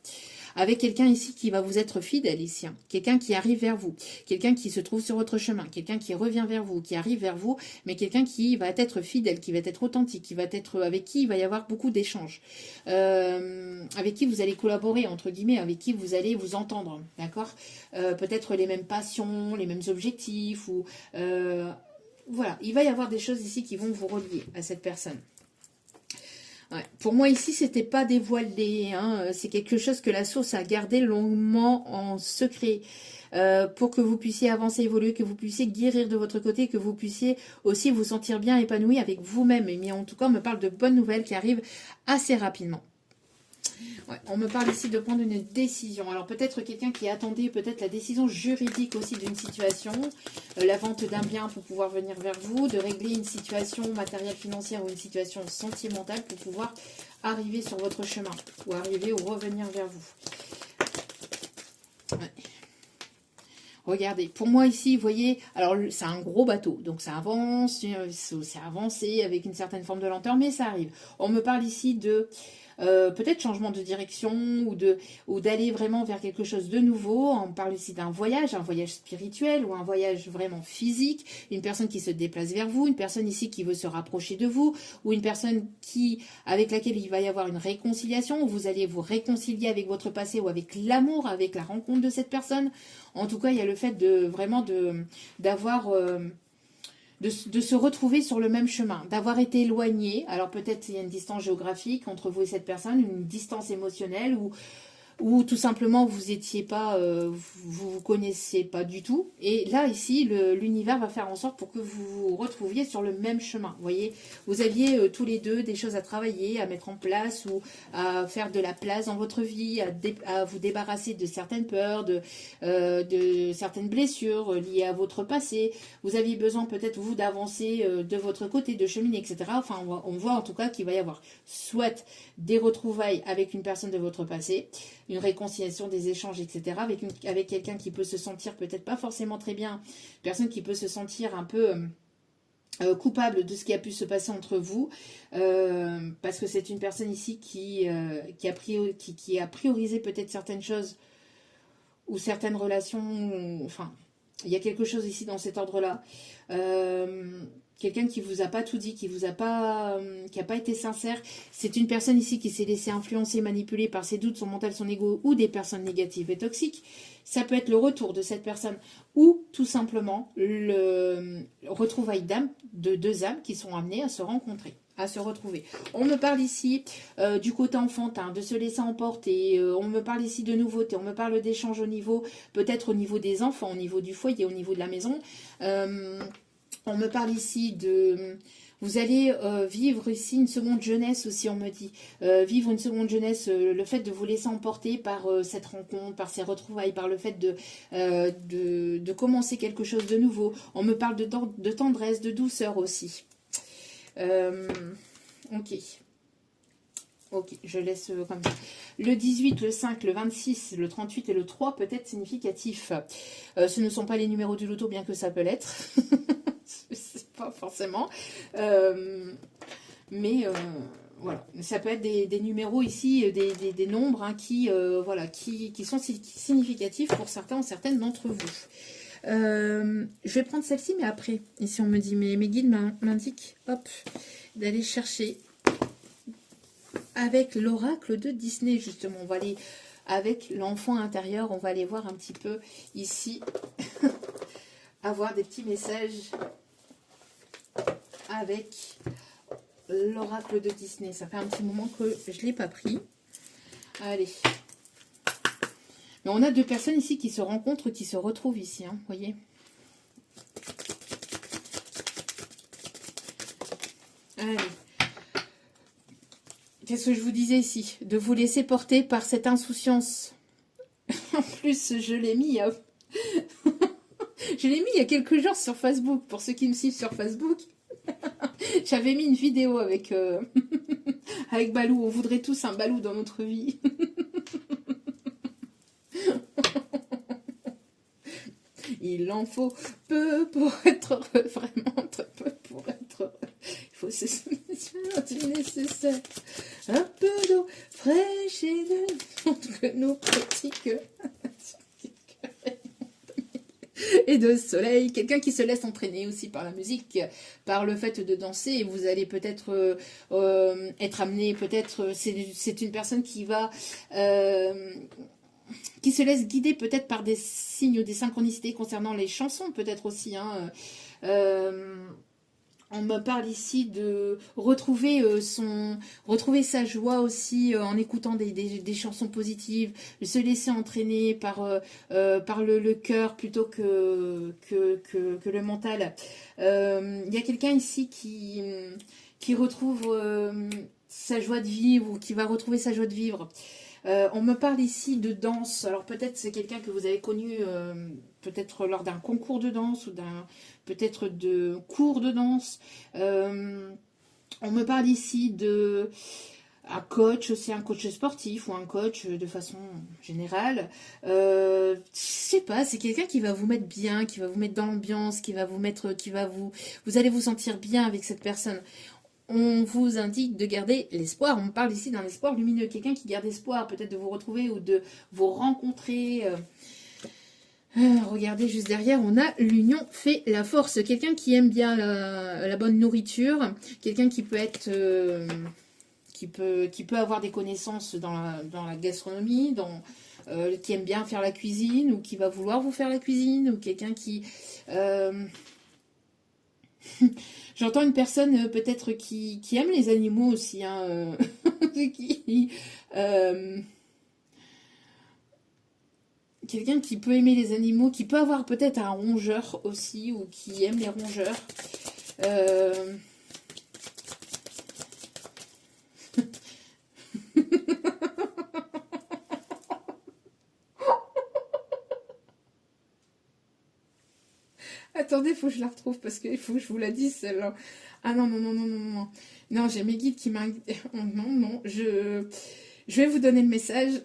[SPEAKER 1] Avec quelqu'un ici qui va vous être fidèle ici. Hein. Quelqu'un qui arrive vers vous. Quelqu'un qui se trouve sur votre chemin. Quelqu'un qui revient vers vous, qui arrive vers vous. Mais quelqu'un qui va être fidèle, qui va être authentique, qui va être avec qui il va y avoir beaucoup d'échanges. Avec qui vous allez collaborer, entre guillemets. Avec qui vous allez vous entendre. D'accord, peut-être les mêmes passions, les mêmes objectifs. Ou voilà, il va y avoir des choses ici qui vont vous relier à cette personne. Ouais. Pour moi ici, c'était pas dévoilé, hein. C'est quelque chose que la source a gardé longuement en secret pour que vous puissiez avancer, évoluer, que vous puissiez guérir de votre côté, que vous puissiez aussi vous sentir bien épanoui avec vous-même. Mais en tout cas, on me parle de bonnes nouvelles qui arrivent assez rapidement. Ouais, on me parle ici de prendre une décision. Alors peut-être quelqu'un qui attendait peut-être la décision juridique aussi d'une situation, la vente d'un bien pour pouvoir venir vers vous, de régler une situation matérielle, financière ou une situation sentimentale pour pouvoir arriver sur votre chemin ou arriver ou revenir vers vous. Ouais. Regardez, pour moi ici, vous voyez, alors c'est un gros bateau, donc ça avance, c'est avancé avec une certaine forme de lenteur, mais ça arrive. On me parle ici de peut-être changement de direction ou d'aller vraiment vers quelque chose de nouveau. On parle ici d'un voyage, un voyage spirituel ou un voyage vraiment physique, une personne qui se déplace vers vous, une personne ici qui veut se rapprocher de vous ou une personne avec laquelle il va y avoir une réconciliation, où vous allez vous réconcilier avec votre passé ou avec l'amour, avec la rencontre de cette personne. En tout cas, il y a le fait d'avoir de se retrouver sur le même chemin, d'avoir été éloigné. Alors peut-être il y a une distance géographique entre vous et cette personne, une distance émotionnelle ou tout simplement vous étiez pas, vous connaissez pas du tout. Et là ici, l'univers va faire en sorte pour que vous vous retrouviez sur le même chemin. Vous voyez, vous aviez tous les deux des choses à travailler, à mettre en place ou à faire de la place dans votre vie, à vous débarrasser de certaines peurs, de certaines blessures liées à votre passé. Vous aviez besoin peut-être vous d'avancer de votre côté, de cheminer, etc. Enfin, on voit en tout cas qu'il va y avoir soit des retrouvailles avec une personne de votre passé, une réconciliation, des échanges, etc. avec quelqu'un qui peut se sentir peut-être pas forcément très bien, personne qui peut se sentir un peu coupable de ce qui a pu se passer entre vous, parce que c'est une personne ici qui a priorisé peut-être certaines choses ou certaines relations, enfin, il y a quelque chose ici dans cet ordre-là. Quelqu'un qui vous a pas tout dit, qui a pas été sincère. C'est une personne ici qui s'est laissée influencer, manipuler par ses doutes, son mental, son ego ou des personnes négatives et toxiques. Ça peut être le retour de cette personne ou tout simplement le retrouvailles d'âmes, de deux âmes qui sont amenées à se rencontrer, à se retrouver. On me parle ici du côté enfantin, de se laisser emporter. On me parle ici de nouveautés. On me parle d'échanges peut-être au niveau des enfants, au niveau du foyer, au niveau de la maison. On me parle ici de... Vous allez vivre ici une seconde jeunesse aussi, on me dit. Vivre une seconde jeunesse, le fait de vous laisser emporter par cette rencontre, par ces retrouvailles, par le fait de commencer quelque chose de nouveau. On me parle de tendresse, de douceur aussi. Ok, je laisse comme ça. Le 18, le 5, le 26, le 38 et le 3 peut être significatif. Ce ne sont pas les numéros du loto, bien que ça peut l'être. C'est pas forcément. Mais voilà, ça peut être des numéros ici, des nombres hein, qui sont significatifs pour certains ou certaines d'entre vous. Je vais prendre celle-ci, mais après. Ici, on me dit, mes guides m'indiquent, hop, d'aller chercher avec l'oracle de Disney, justement. On va aller avec l'enfant intérieur, on va aller voir un petit peu ici, avoir des petits messages avec l'oracle de Disney. Ça fait un petit moment que je ne l'ai pas pris. Allez. Mais on a deux personnes ici qui se rencontrent, qui se retrouvent ici, hein, vous voyez. Allez. Qu'est-ce que je vous disais ici? De vous laisser porter par cette insouciance. En plus, je l'ai mis je l'ai mis il y a quelques jours sur Facebook. Pour ceux qui me suivent sur Facebook, j'avais mis une vidéo avec Avec Balou, on voudrait tous un Balou dans notre vie. Il en faut peu pour être heureux, vraiment très peu pour être heureux. Il faut se soumettre du nécessaire. Un peu d'eau fraîche et de nos petits cœurs. Et de soleil, quelqu'un qui se laisse entraîner aussi par la musique, par le fait de danser, et vous allez peut-être être amené, peut-être, c'est une personne qui se laisse guider peut-être par des signes ou des synchronicités concernant les chansons, peut-être aussi, hein. On me parle ici de retrouver sa joie aussi en écoutant des chansons positives, de se laisser entraîner par le cœur plutôt que le mental. Il y a quelqu'un ici qui retrouve sa joie de vivre ou qui va retrouver sa joie de vivre. On me parle ici de danse. Alors peut-être c'est quelqu'un que vous avez connu peut-être lors d'un concours de danse ou peut-être de cours de danse. On me parle ici de un coach, c'est un coach sportif ou un coach de façon générale. Je sais pas, c'est quelqu'un qui va vous mettre bien, qui va vous mettre dans l'ambiance, vous allez vous sentir bien avec cette personne. On vous indique de garder l'espoir. On parle ici d'un espoir lumineux. Quelqu'un qui garde espoir, peut-être de vous retrouver ou de vous rencontrer. Regardez juste derrière, on a l'union fait la force. Quelqu'un qui aime bien la bonne nourriture. Quelqu'un qui peut être... qui peut avoir des connaissances dans la gastronomie, qui aime bien faire la cuisine, ou qui va vouloir vous faire la cuisine, ou quelqu'un qui... J'entends une personne peut-être qui aime les animaux aussi, hein, quelqu'un qui peut aimer les animaux, qui peut avoir peut-être un rongeur aussi, ou qui aime les rongeurs. Attendez, il faut que je la retrouve parce qu'il faut que je vous la dise celle-là. Ah non, non, non, non, non, non. Non, j'ai mes guides qui m'invitent. Oh, non, non, je vais vous donner le message.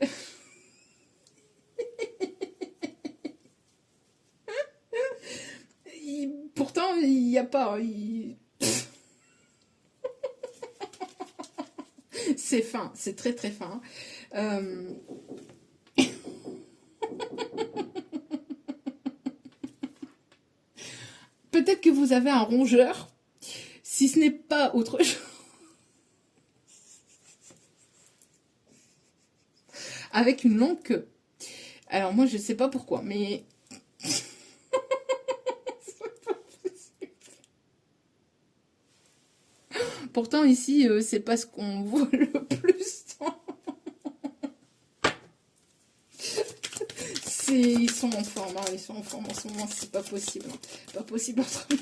[SPEAKER 1] Pourtant, il n'y a pas... C'est fin, c'est très très fin. Peut-être que vous avez un rongeur, si ce n'est pas autre chose. Avec une longue queue. Alors moi, je ne sais pas pourquoi, mais... Pourtant, ici, c'est pas ce qu'on voit le plus. Ils sont en forme, hein, ils sont en forme en ce moment, c'est pas possible. Hein. Pas possible autrement.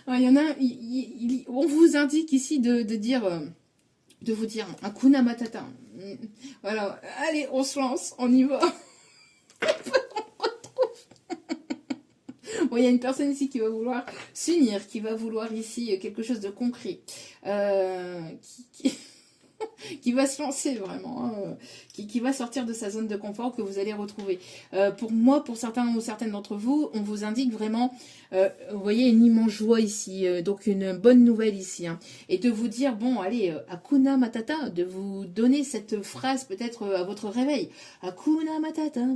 [SPEAKER 1] Il y en a, on vous indique ici de vous dire Hakuna Matata. Voilà, allez, on se lance, on y va. Bon, il y a une personne ici qui va vouloir s'unir, qui va vouloir ici quelque chose de concret, qui va se lancer vraiment, hein, qui va sortir de sa zone de confort que vous allez retrouver. Pour moi, pour certains ou certaines d'entre vous, on vous indique vraiment, vous voyez, une immense joie ici, donc une bonne nouvelle ici, hein, et de vous dire, bon, allez, Hakuna Matata, de vous donner cette phrase peut-être à votre réveil. Hakuna Matata,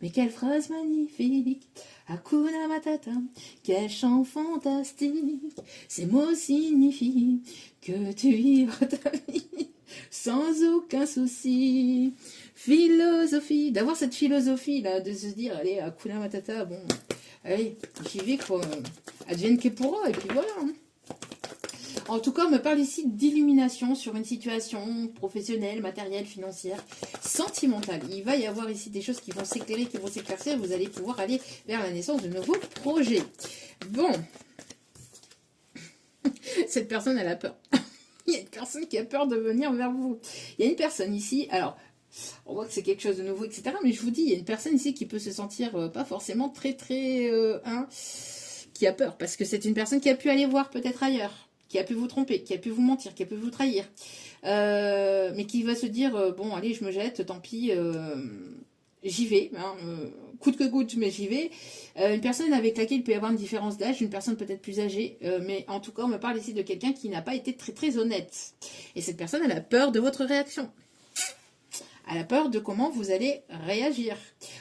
[SPEAKER 1] mais quelle phrase magnifique. Hakuna Matata, quel chant fantastique. Ces mots signifient que tu vivras ta vie sans aucun souci. Philosophie, d'avoir cette philosophie là, de se dire, allez, Hakuna Matata, bon, allez, j'y vais quoi, advienne que pourra, et puis voilà. Hein. En tout cas, on me parle ici d'illumination sur une situation professionnelle, matérielle, financière, sentimentale. Il va y avoir ici des choses qui vont s'éclairer, qui vont s'éclaircir. Vous allez pouvoir aller vers la naissance de nouveaux projets. Bon. Cette personne, elle a peur. Il y a une personne qui a peur de venir vers vous. Il y a une personne ici, alors... On voit que c'est quelque chose de nouveau, etc. Mais je vous dis, il y a une personne ici qui peut se sentir pas forcément très, très... qui a peur, parce que c'est une personne qui a pu aller voir peut-être ailleurs, qui a pu vous tromper, qui a pu vous mentir, qui a pu vous trahir, mais qui va se dire, bon, allez, je me jette, tant pis, j'y vais, hein, coûte que coûte, mais j'y vais. Une personne avec laquelle il peut y avoir une différence d'âge, une personne peut-être plus âgée, mais en tout cas, on me parle ici de quelqu'un qui n'a pas été très très honnête. Et cette personne, elle a peur de votre réaction. Elle a peur de comment vous allez réagir.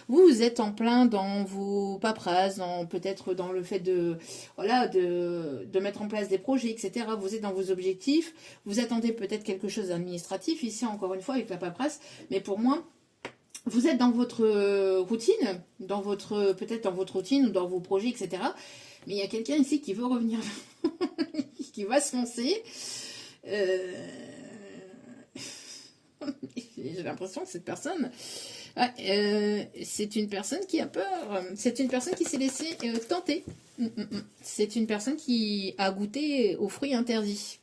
[SPEAKER 1] Vous êtes en plein dans vos paperasses, peut-être dans le fait de, voilà, de mettre en place des projets, etc. Vous êtes dans vos objectifs. Vous attendez peut-être quelque chose d'administratif, ici encore une fois avec la paperasse. Mais pour moi, vous êtes dans votre routine, peut-être dans votre routine ou dans vos projets, etc. Mais il y a quelqu'un ici qui veut revenir, qui va se lancer. J'ai l'impression que cette personne, c'est une personne qui a peur. C'est une personne qui s'est laissée tenter. C'est une personne qui a goûté aux fruits interdits,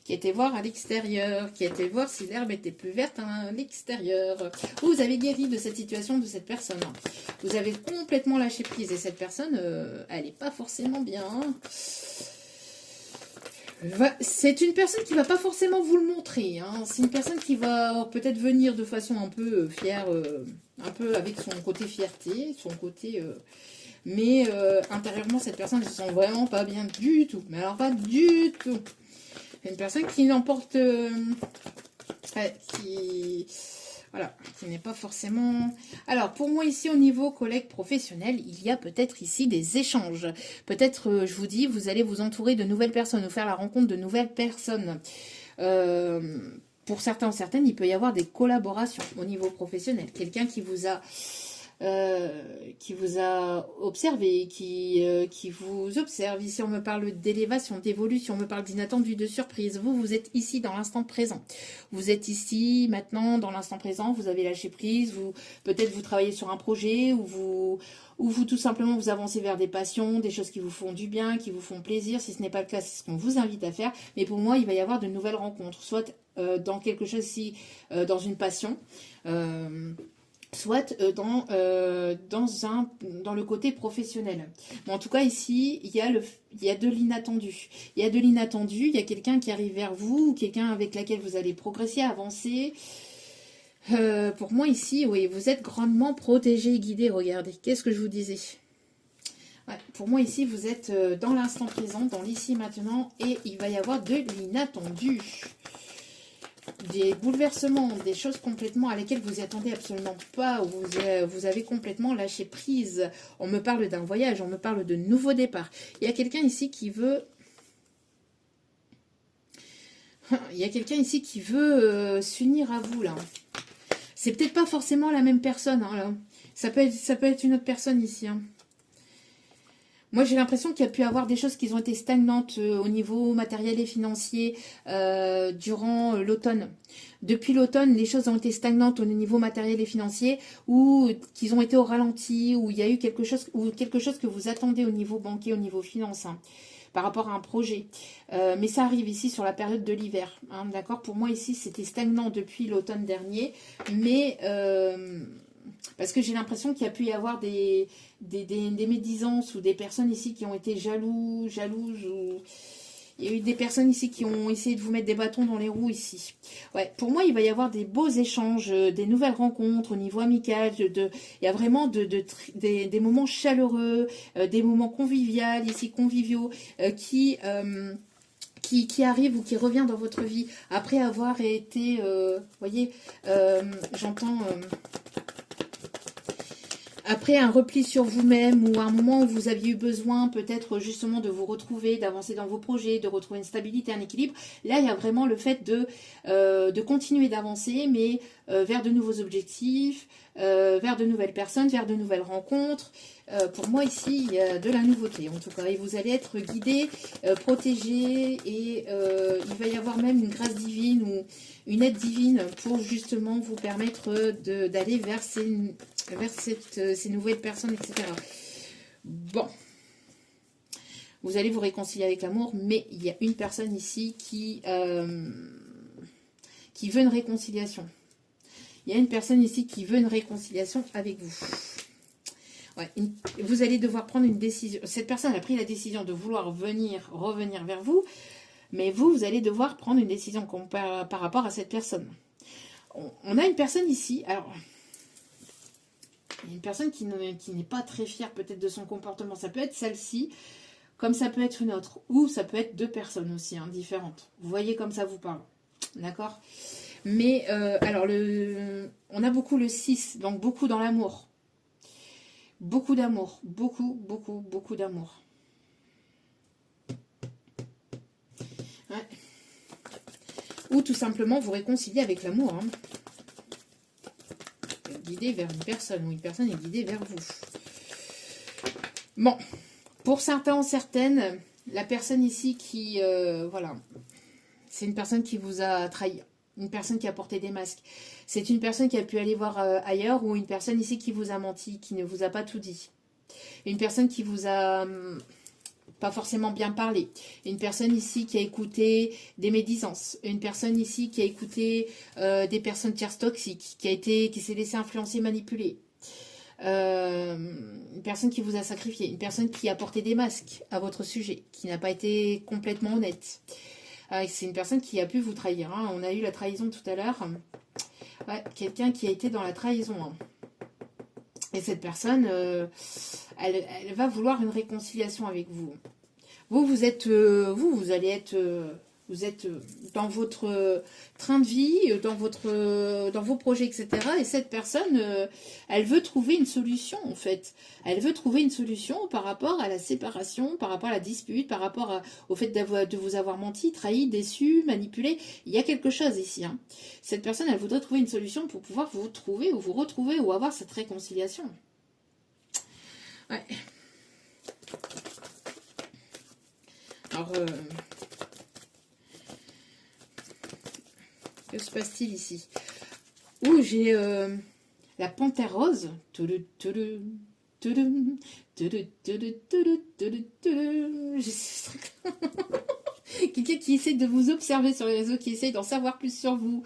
[SPEAKER 1] qui a été voir à l'extérieur, qui a été voir si l'herbe était plus verte à l'extérieur. Vous avez guéri de cette situation, de cette personne. Vous avez complètement lâché prise et cette personne, elle n'est pas forcément bien. C'est une personne qui va pas forcément vous le montrer. Hein. C'est une personne qui va peut-être venir de façon un peu fière, un peu avec son côté fierté, son côté... mais intérieurement, cette personne ne se sent vraiment pas bien du tout. Mais alors pas du tout. C'est une personne qui n'emporte... Voilà, qui n'est pas forcément... Alors, pour moi, ici, au niveau collègue professionnel, il y a peut-être ici des échanges. Peut-être, je vous dis, vous allez vous entourer de nouvelles personnes, ou faire la rencontre de nouvelles personnes. Pour certains ou certaines, il peut y avoir des collaborations au niveau professionnel. Quelqu'un qui vous a observé, qui vous observe. Ici, on me parle d'élévation, d'évolution, on me parle d'inattendu, de surprise. Vous êtes ici dans l'instant présent. Vous êtes ici, maintenant, dans l'instant présent. Vous avez lâché prise. Peut-être vous travaillez sur un projet ou vous tout simplement vous avancez vers des passions, des choses qui vous font du bien, qui vous font plaisir. Si ce n'est pas le cas, c'est ce qu'on vous invite à faire. Mais pour moi, il va y avoir de nouvelles rencontres, soit dans quelque chose, dans une passion, soit dans le côté professionnel. Mais en tout cas, ici, il y a de l'inattendu. Il y a de l'inattendu, il y a quelqu'un qui arrive vers vous, quelqu'un avec laquelle vous allez progresser, avancer. Pour moi, ici, oui, vous êtes grandement protégé et guidé. Regardez, qu'est-ce que je vous disais? Ouais, pour moi, ici, vous êtes dans l'instant présent, dans l'ici maintenant, et il va y avoir de l'inattendu. Des bouleversements, des choses complètement à laquelle vous n'y attendez absolument pas, où vous avez complètement lâché prise. On me parle d'un voyage, on me parle de nouveaux départs. Il y a quelqu'un ici qui veut... Il y a quelqu'un ici qui veut s'unir à vous, là. C'est peut-être pas forcément la même personne, hein, là. Ça peut être une autre personne ici, hein. Moi, j'ai l'impression qu'il y a pu avoir des choses qui ont été stagnantes au niveau matériel et financier durant l'automne. Depuis l'automne, les choses ont été stagnantes au niveau matériel et financier, ou qu'ils ont été au ralenti, ou il y a eu quelque chose que vous attendez au niveau banquier, au niveau finance, hein, par rapport à un projet. Mais ça arrive ici sur la période de l'hiver. Hein, d'accord ? Pour moi, ici, c'était stagnant depuis l'automne dernier, mais... parce que j'ai l'impression qu'il y a pu y avoir des médisances ou des personnes ici qui ont été jalouses, ou il y a eu des personnes ici qui ont essayé de vous mettre des bâtons dans les roues ici. Ouais, pour moi, il va y avoir des beaux échanges, des nouvelles rencontres au niveau amical. Il y a vraiment des moments chaleureux, des moments conviviaux, qui arrive ou qui revient dans votre vie après avoir été, voyez, j'entends... après un repli sur vous-même ou un moment où vous aviez eu besoin peut-être justement de vous retrouver, d'avancer dans vos projets, de retrouver une stabilité, un équilibre, là il y a vraiment le fait de continuer d'avancer, mais vers de nouveaux objectifs, vers de nouvelles personnes, vers de nouvelles rencontres. Pour moi ici il y a de la nouveauté en tout cas, et vous allez être guidé, protégé, et il va y avoir même une grâce divine ou une aide divine pour justement vous permettre d'aller vers ces nouvelles personnes, etc. Bon, vous allez vous réconcilier avec l'amour, mais il y a une personne ici qui veut une réconciliation. Il y a une personne ici qui veut une réconciliation avec vous. Ouais, vous allez devoir prendre une décision. Cette personne a pris la décision de vouloir revenir vers vous, mais vous allez devoir prendre une décision par rapport à cette personne. On a une personne ici, alors, une personne qui n'est pas très fière peut-être de son comportement. Ça peut être celle-ci, comme ça peut être une autre, ou ça peut être deux personnes aussi, hein, différentes. Vous voyez comme ça vous parle, d'accord? Mais, alors, on a beaucoup le 6, donc beaucoup dans l'amour. Beaucoup d'amour, beaucoup d'amour. Ouais. Ou tout simplement vous réconcilier avec l'amour. Hein. Guidé vers une personne, ou une personne est guidée vers vous. Bon, pour certains ou certaines, la personne ici qui, voilà, c'est une personne qui vous a trahi. Une personne qui a porté des masques. C'est une personne qui a pu aller voir ailleurs, ou une personne ici qui vous a menti, qui ne vous a pas tout dit. Une personne qui vous a pas forcément bien parlé. Une personne ici qui a écouté des médisances. Une personne ici qui a écouté des personnes tierces toxiques, qui s'est laissé influencer, manipuler. Une personne qui vous a sacrifié. Une personne qui a porté des masques à votre sujet, qui n'a pas été complètement honnête. C'est une personne qui a pu vous trahir. Hein. On a eu la trahison tout à l'heure. Ouais, quelqu'un qui a été dans la trahison. Hein. Et cette personne, elle va vouloir une réconciliation avec vous. Vous êtes, vous allez être, vous êtes dans votre train de vie, dans vos projets, etc. Et cette personne, elle veut trouver une solution, en fait. Elle veut trouver une solution par rapport à la séparation, par rapport à la dispute, par rapport au fait de vous avoir menti, trahi, déçu, manipulé. Il y a quelque chose ici. Hein. Cette personne, elle voudrait trouver une solution pour pouvoir vous trouver ou vous retrouver ou avoir cette réconciliation. Ouais. Alors, que se passe-t-il ici? Ouh, j'ai la panthère rose. Quelqu'un qui essaie de vous observer sur les réseaux, qui essaie d'en savoir plus sur vous,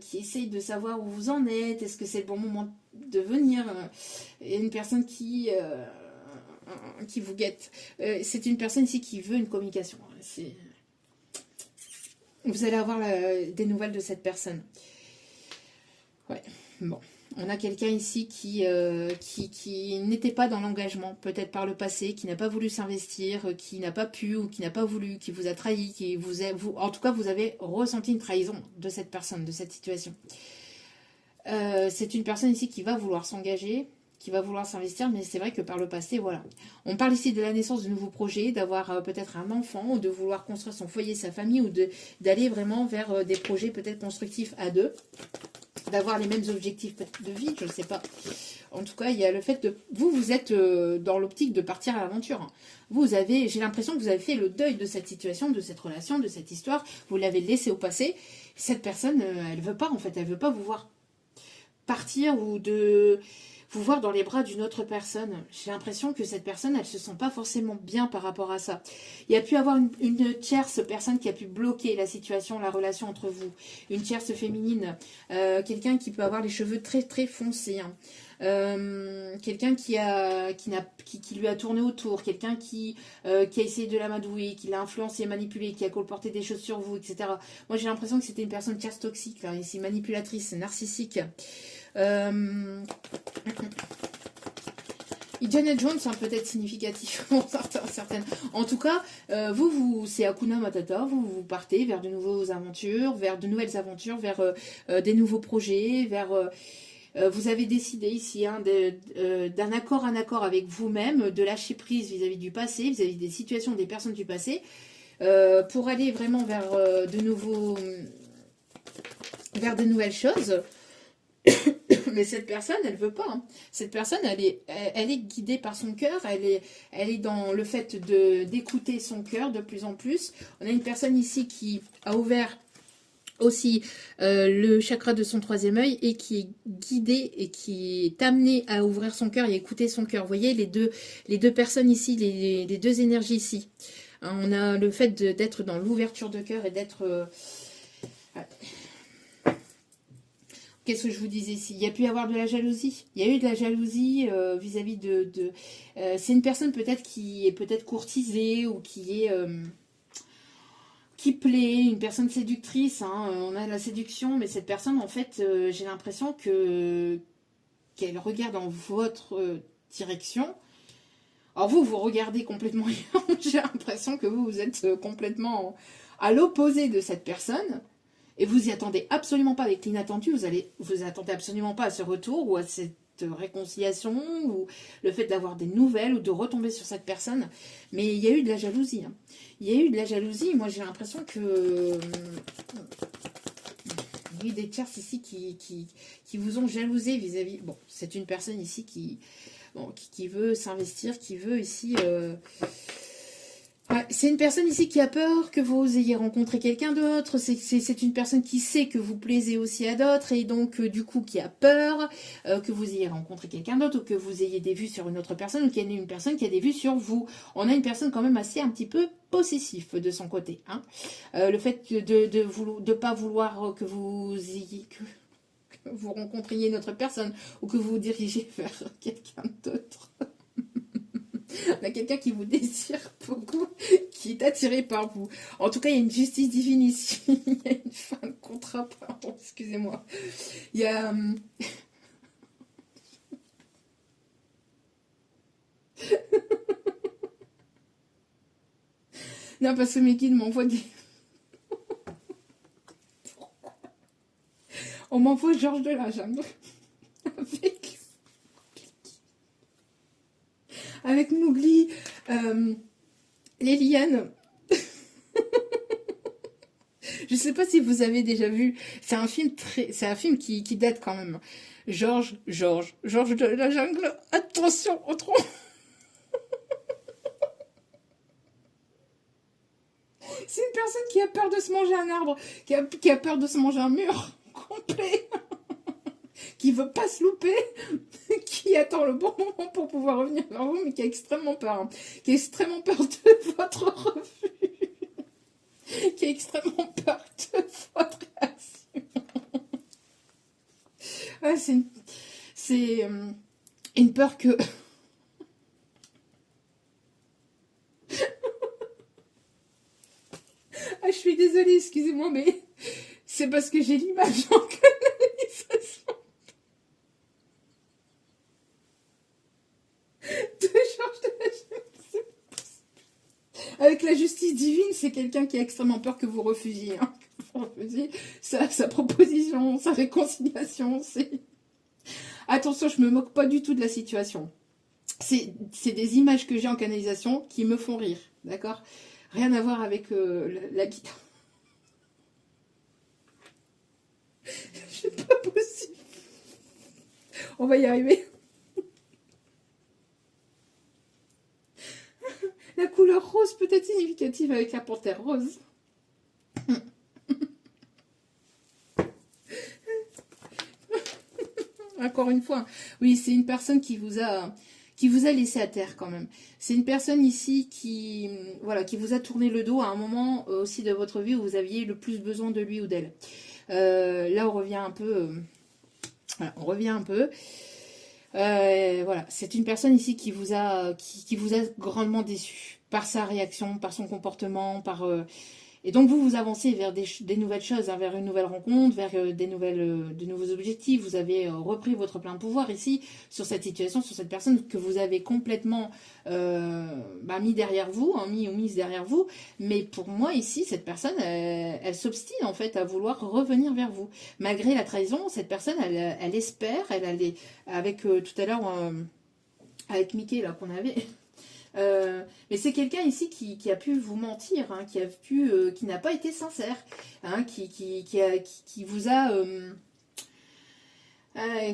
[SPEAKER 1] qui essaie de savoir où vous en êtes, est-ce que c'est le bon moment de venir, et une personne qui vous guette. C'est une personne ici qui veut une communication. Vous allez avoir des nouvelles de cette personne. Ouais, bon. On a quelqu'un ici qui n'était pas dans l'engagement, peut-être par le passé, qui n'a pas voulu s'investir, qui n'a pas pu ou qui n'a pas voulu, qui vous a trahi, en tout cas, vous avez ressenti une trahison de cette personne, de cette situation. C'est une personne ici qui va vouloir s'engager, qui va vouloir s'investir, mais c'est vrai que par le passé, voilà. On parle ici de la naissance de nouveaux projets, d'avoir peut-être un enfant, ou de vouloir construire son foyer, sa famille, ou d'aller vraiment vers des projets peut-être constructifs à deux, d'avoir les mêmes objectifs de vie, je ne sais pas. En tout cas, il y a le fait de... Vous êtes dans l'optique de partir à l'aventure. J'ai l'impression que vous avez fait le deuil de cette situation, de cette relation, de cette histoire. Vous l'avez laissé au passé. Cette personne, elle ne veut pas, en fait. Elle ne veut pas vous voir partir ou de vous voir dans les bras d'une autre personne. J'ai l'impression que cette personne, elle ne se sent pas forcément bien par rapport à ça. Il y a pu avoir une tierce personne qui a pu bloquer la situation, la relation entre vous. Une tierce féminine. Quelqu'un qui peut avoir les cheveux très très foncés. Hein. Quelqu'un qui lui a tourné autour. Quelqu'un qui a essayé de l'amadouer, qui l'a influencé, manipulé, qui a colporté des choses sur vous, etc. Moi, j'ai l'impression que c'était une personne tierce toxique, là, ici, manipulatrice, narcissique. Indiana Jones, hein, peut-être significatif pour certaines. En tout cas, c'est Hakuna Matata, vous partez vers de nouvelles aventures, vers des nouveaux projets, vous avez décidé ici hein, d'un accord avec vous-même, de lâcher prise vis-à-vis du passé, vis-à-vis des situations des personnes du passé, pour aller vraiment vers de nouvelles choses. Mais cette personne, elle veut pas. Hein. Cette personne, elle est guidée par son cœur. Elle est dans le fait d'écouter son cœur de plus en plus. On a une personne ici qui a ouvert aussi le chakra de son troisième œil et qui est guidée et qui est amenée à ouvrir son cœur et écouter son cœur. Vous voyez les deux personnes ici, les deux énergies ici. Hein, on a le fait d'être dans l'ouverture de cœur et d'être... Qu'est-ce que je vous disais ici? Il y a pu y avoir de la jalousie. Il y a eu de la jalousie vis-à-vis c'est une personne peut-être qui est peut-être courtisée ou qui plaît, une personne séductrice. Hein. On a la séduction, mais cette personne, en fait, j'ai l'impression qu'elle regarde en votre direction. Alors vous, vous regardez complètement ailleurs. J'ai l'impression que vous êtes complètement à l'opposé de cette personne. Et vous y attendez absolument pas avec l'inattendu, vous attendez absolument pas à ce retour ou à cette réconciliation ou le fait d'avoir des nouvelles ou de retomber sur cette personne. Mais il y a eu de la jalousie. Hein. Il y a eu de la jalousie. Moi, j'ai l'impression que il y a eu des tierces ici qui vous ont jalousé vis-à-vis. Bon, c'est une personne ici qui veut s'investir, qui veut ici. Ouais, c'est une personne ici qui a peur que vous ayez rencontré quelqu'un d'autre. C'est une personne qui sait que vous plaisez aussi à d'autres et donc du coup qui a peur que vous ayez rencontré quelqu'un d'autre ou que vous ayez des vues sur une autre personne ou qu'il y ait une personne qui a des vues sur vous. On a une personne quand même assez un petit peu possessif de son côté. Hein. Le fait de pas vouloir que vous ayez que vous rencontriez une autre personne ou que vous vous dirigez vers quelqu'un d'autre. On a quelqu'un qui vous désire beaucoup, qui est attiré par vous. En tout cas, il y a une justice divine ici. Il y a une fin de contrat, pardon, excusez-moi. Il y a... Non, parce que mes guides m'envoient des... On m'envoie Georges de la Jungle. Avec Mowgli, les lianes. Je sais pas si vous avez déjà vu. C'est un film qui date quand même. Georges de la Jungle. Attention, au tronc. C'est une personne qui a peur de se manger un arbre, qui a peur de se manger un mur complet, qui veut pas se louper, qui attend le bon moment pour pouvoir revenir vers vous, mais qui a extrêmement peur. Hein. Qui a extrêmement peur de votre refus. Qui a extrêmement peur de votre réaction. Ouais, c'est une peur que... Ah, je suis désolée, excusez-moi, mais c'est parce que j'ai l'image en canalisation de Georges de la Jungle. Avec la justice divine, c'est quelqu'un qui a extrêmement peur que vous refusiez. Hein, que vous refusiez sa proposition, sa réconciliation. Attention, je me moque pas du tout de la situation. C'est des images que j'ai en canalisation qui me font rire, d'accord? Rien à voir avec la guitare. C'est pas possible. On va y arriver. La couleur rose peut être significative avec la panthère rose. Encore une fois, oui, c'est une personne qui vous a laissé à terre quand même. C'est une personne ici qui vous a tourné le dos à un moment aussi de votre vie où vous aviez le plus besoin de lui ou d'elle. Là, on revient un peu. Voilà, c'est une personne ici qui vous a grandement déçu par sa réaction, par son comportement, et donc vous avancez vers des nouvelles choses, hein, vers une nouvelle rencontre, vers de nouveaux objectifs. Vous avez repris votre plein pouvoir ici sur cette situation, sur cette personne que vous avez complètement mis derrière vous, hein, mis ou mise derrière vous. Mais pour moi ici, cette personne, elle s'obstine en fait à vouloir revenir vers vous. Malgré la trahison, cette personne, elle espère, avec tout à l'heure, avec Mickey là qu'on avait... mais c'est quelqu'un ici qui a pu vous mentir, hein, qui n'a pas été sincère, hein, qui vous a...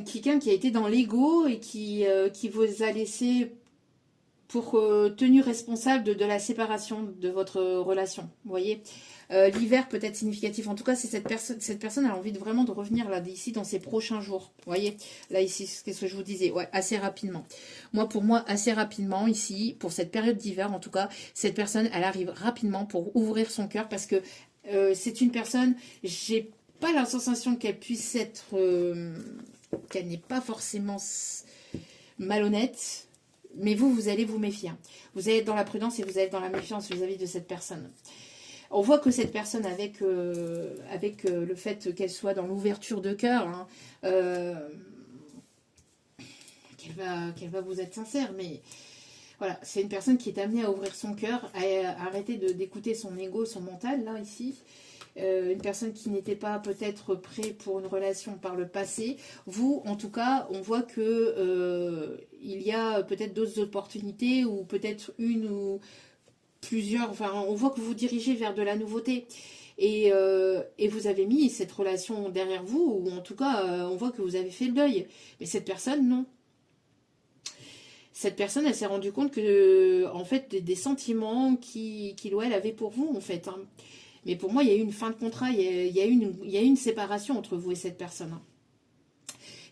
[SPEAKER 1] quelqu'un qui a été dans l'ego et qui vous a laissé pour tenue responsable de la séparation de votre relation. Vous voyez, l'hiver peut être significatif. En tout cas, c'est cette personne a envie vraiment de revenir là, ici, dans ces prochains jours. Vous voyez, là, ici, c'est ce que je vous disais. Ouais, assez rapidement. Pour moi, assez rapidement, ici, pour cette période d'hiver, en tout cas, cette personne, elle arrive rapidement pour ouvrir son cœur parce que c'est une personne, pas la sensation qu'elle puisse être, qu'elle n'est pas forcément malhonnête, mais vous allez vous méfier. Vous allez être dans la prudence et vous allez être dans la méfiance vis-à-vis de cette personne. On voit que cette personne, avec le fait qu'elle soit dans l'ouverture de cœur, hein, qu'elle va vous être sincère, mais voilà, c'est une personne qui est amenée à ouvrir son cœur, à arrêter d'écouter son ego, son mental, là, ici. Une personne qui n'était pas peut-être prêt pour une relation par le passé. Vous, en tout cas, on voit que il y a peut-être d'autres opportunités, ou peut-être une ou plusieurs, enfin, on voit que vous dirigez vers de la nouveauté. Et vous avez mis cette relation derrière vous, ou en tout cas, on voit que vous avez fait le deuil. Mais cette personne, non. Cette personne, elle s'est rendue compte que, en fait, des sentiments qu'il ou elle avait pour vous, en fait. Hein. Mais pour moi, il y a eu une fin de contrat, il y a eu une séparation entre vous et cette personne. Hein.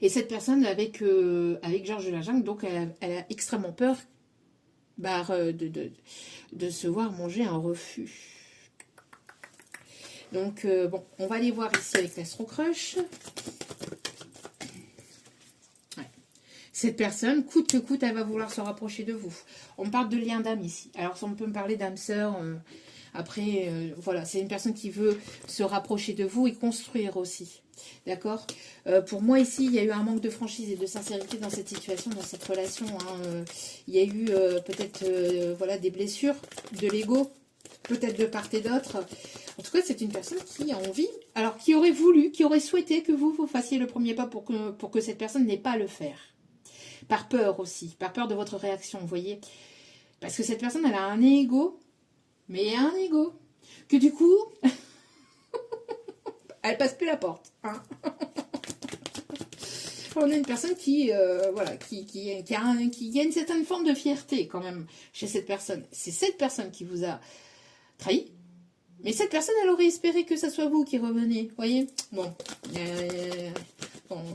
[SPEAKER 1] Et cette personne, avec Georges de la Jungle, donc, elle a extrêmement peur de se voir manger un refus. Donc, bon, on va aller voir ici avec l'Astro Crush. Cette personne, coûte que coûte, elle va vouloir se rapprocher de vous. On parle de lien d'âme ici. Alors, on peut me parler d'âme sœur. Après, voilà, c'est une personne qui veut se rapprocher de vous et construire aussi. D'accord. Pour moi, ici, il y a eu un manque de franchise et de sincérité dans cette situation, dans cette relation. Hein. Il y a eu peut-être voilà, des blessures, de l'ego, peut-être de part et d'autre. En tout cas, c'est une personne qui a envie, alors qui aurait voulu, qui aurait souhaité que vous fassiez le premier pas pour que cette personne n'ait pas à le faire. Par peur aussi, par peur de votre réaction, vous voyez. Parce que cette personne, elle a un ego, mais un ego, que du coup, elle passe plus la porte. Hein. On a une personne qui, voilà, qui a une certaine forme de fierté quand même chez cette personne. C'est cette personne qui vous a trahi. Mais cette personne, elle aurait espéré que ce soit vous qui revenez. Vous voyez. Bon,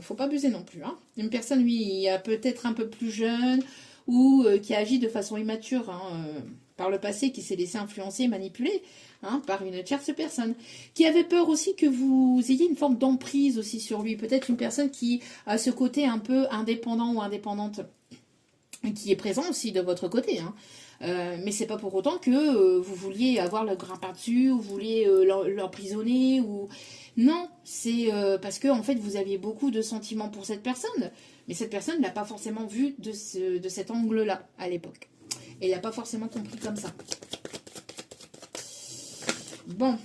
[SPEAKER 1] faut pas abuser non plus. Hein. Une personne, lui, peut-être un peu plus jeune ou qui agit de façon immature par le passé, qui s'est laissé influencer, manipuler par une tierce personne. Qui avait peur aussi que vous ayez une forme d'emprise aussi sur lui. Peut-être une personne qui a ce côté un peu indépendant ou indépendante, qui est présent aussi de votre côté. Hein. Mais c'est pas pour autant que vous vouliez avoir le grain par-dessus, ou vous vouliez l'emprisonner, ou... Non, c'est parce que en fait vous aviez beaucoup de sentiments pour cette personne, mais cette personne ne l'a pas forcément vu de cet angle-là à l'époque. Et l'a pas forcément compris comme ça. Bon.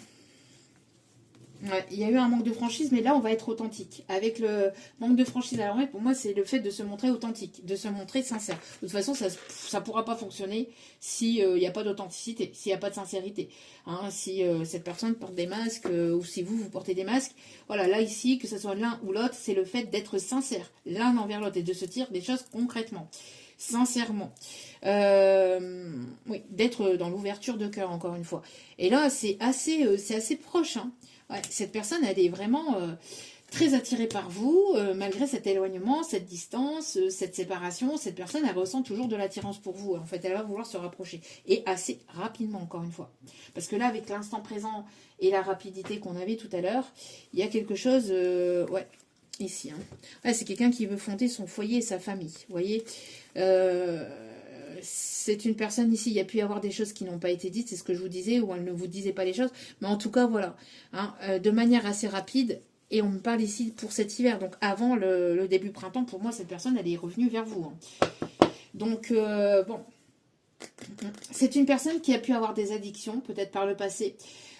[SPEAKER 1] Ouais, il y a eu un manque de franchise, mais là, on va être authentique. Avec le manque de franchise, alors pour moi, c'est le fait de se montrer authentique, de se montrer sincère. De toute façon, ça ne pourra pas fonctionner s'il n'y a pas d'authenticité, s'il n'y a pas de sincérité. Hein, si cette personne porte des masques, ou si vous portez des masques. Voilà, là, ici, que ce soit l'un ou l'autre, c'est le fait d'être sincère, l'un envers l'autre, et de se dire des choses concrètement. Sincèrement. Oui, d'être dans l'ouverture de cœur, encore une fois. Et là, c'est assez proche, hein. Ouais, cette personne, elle est vraiment très attirée par vous, malgré cet éloignement, cette distance, cette séparation. Cette personne, elle ressent toujours de l'attirance pour vous. En fait, elle va vouloir se rapprocher. Et assez rapidement, encore une fois. Parce que là, avec l'instant présent et la rapidité qu'on avait tout à l'heure, il y a quelque chose... ouais, ici. Hein. Ouais, c'est quelqu'un qui veut fonder son foyer et sa famille. Vous voyez c'est une personne ici, il y a pu y avoir des choses qui n'ont pas été dites, c'est ce que je vous disais, ou elle ne vous disait pas les choses, mais en tout cas, voilà, hein, de manière assez rapide, et on me parle ici pour cet hiver, donc avant le début printemps, pour moi, cette personne, elle est revenue vers vous. Hein. Donc, bon, c'est une personne qui a pu avoir des addictions, peut-être par le passé,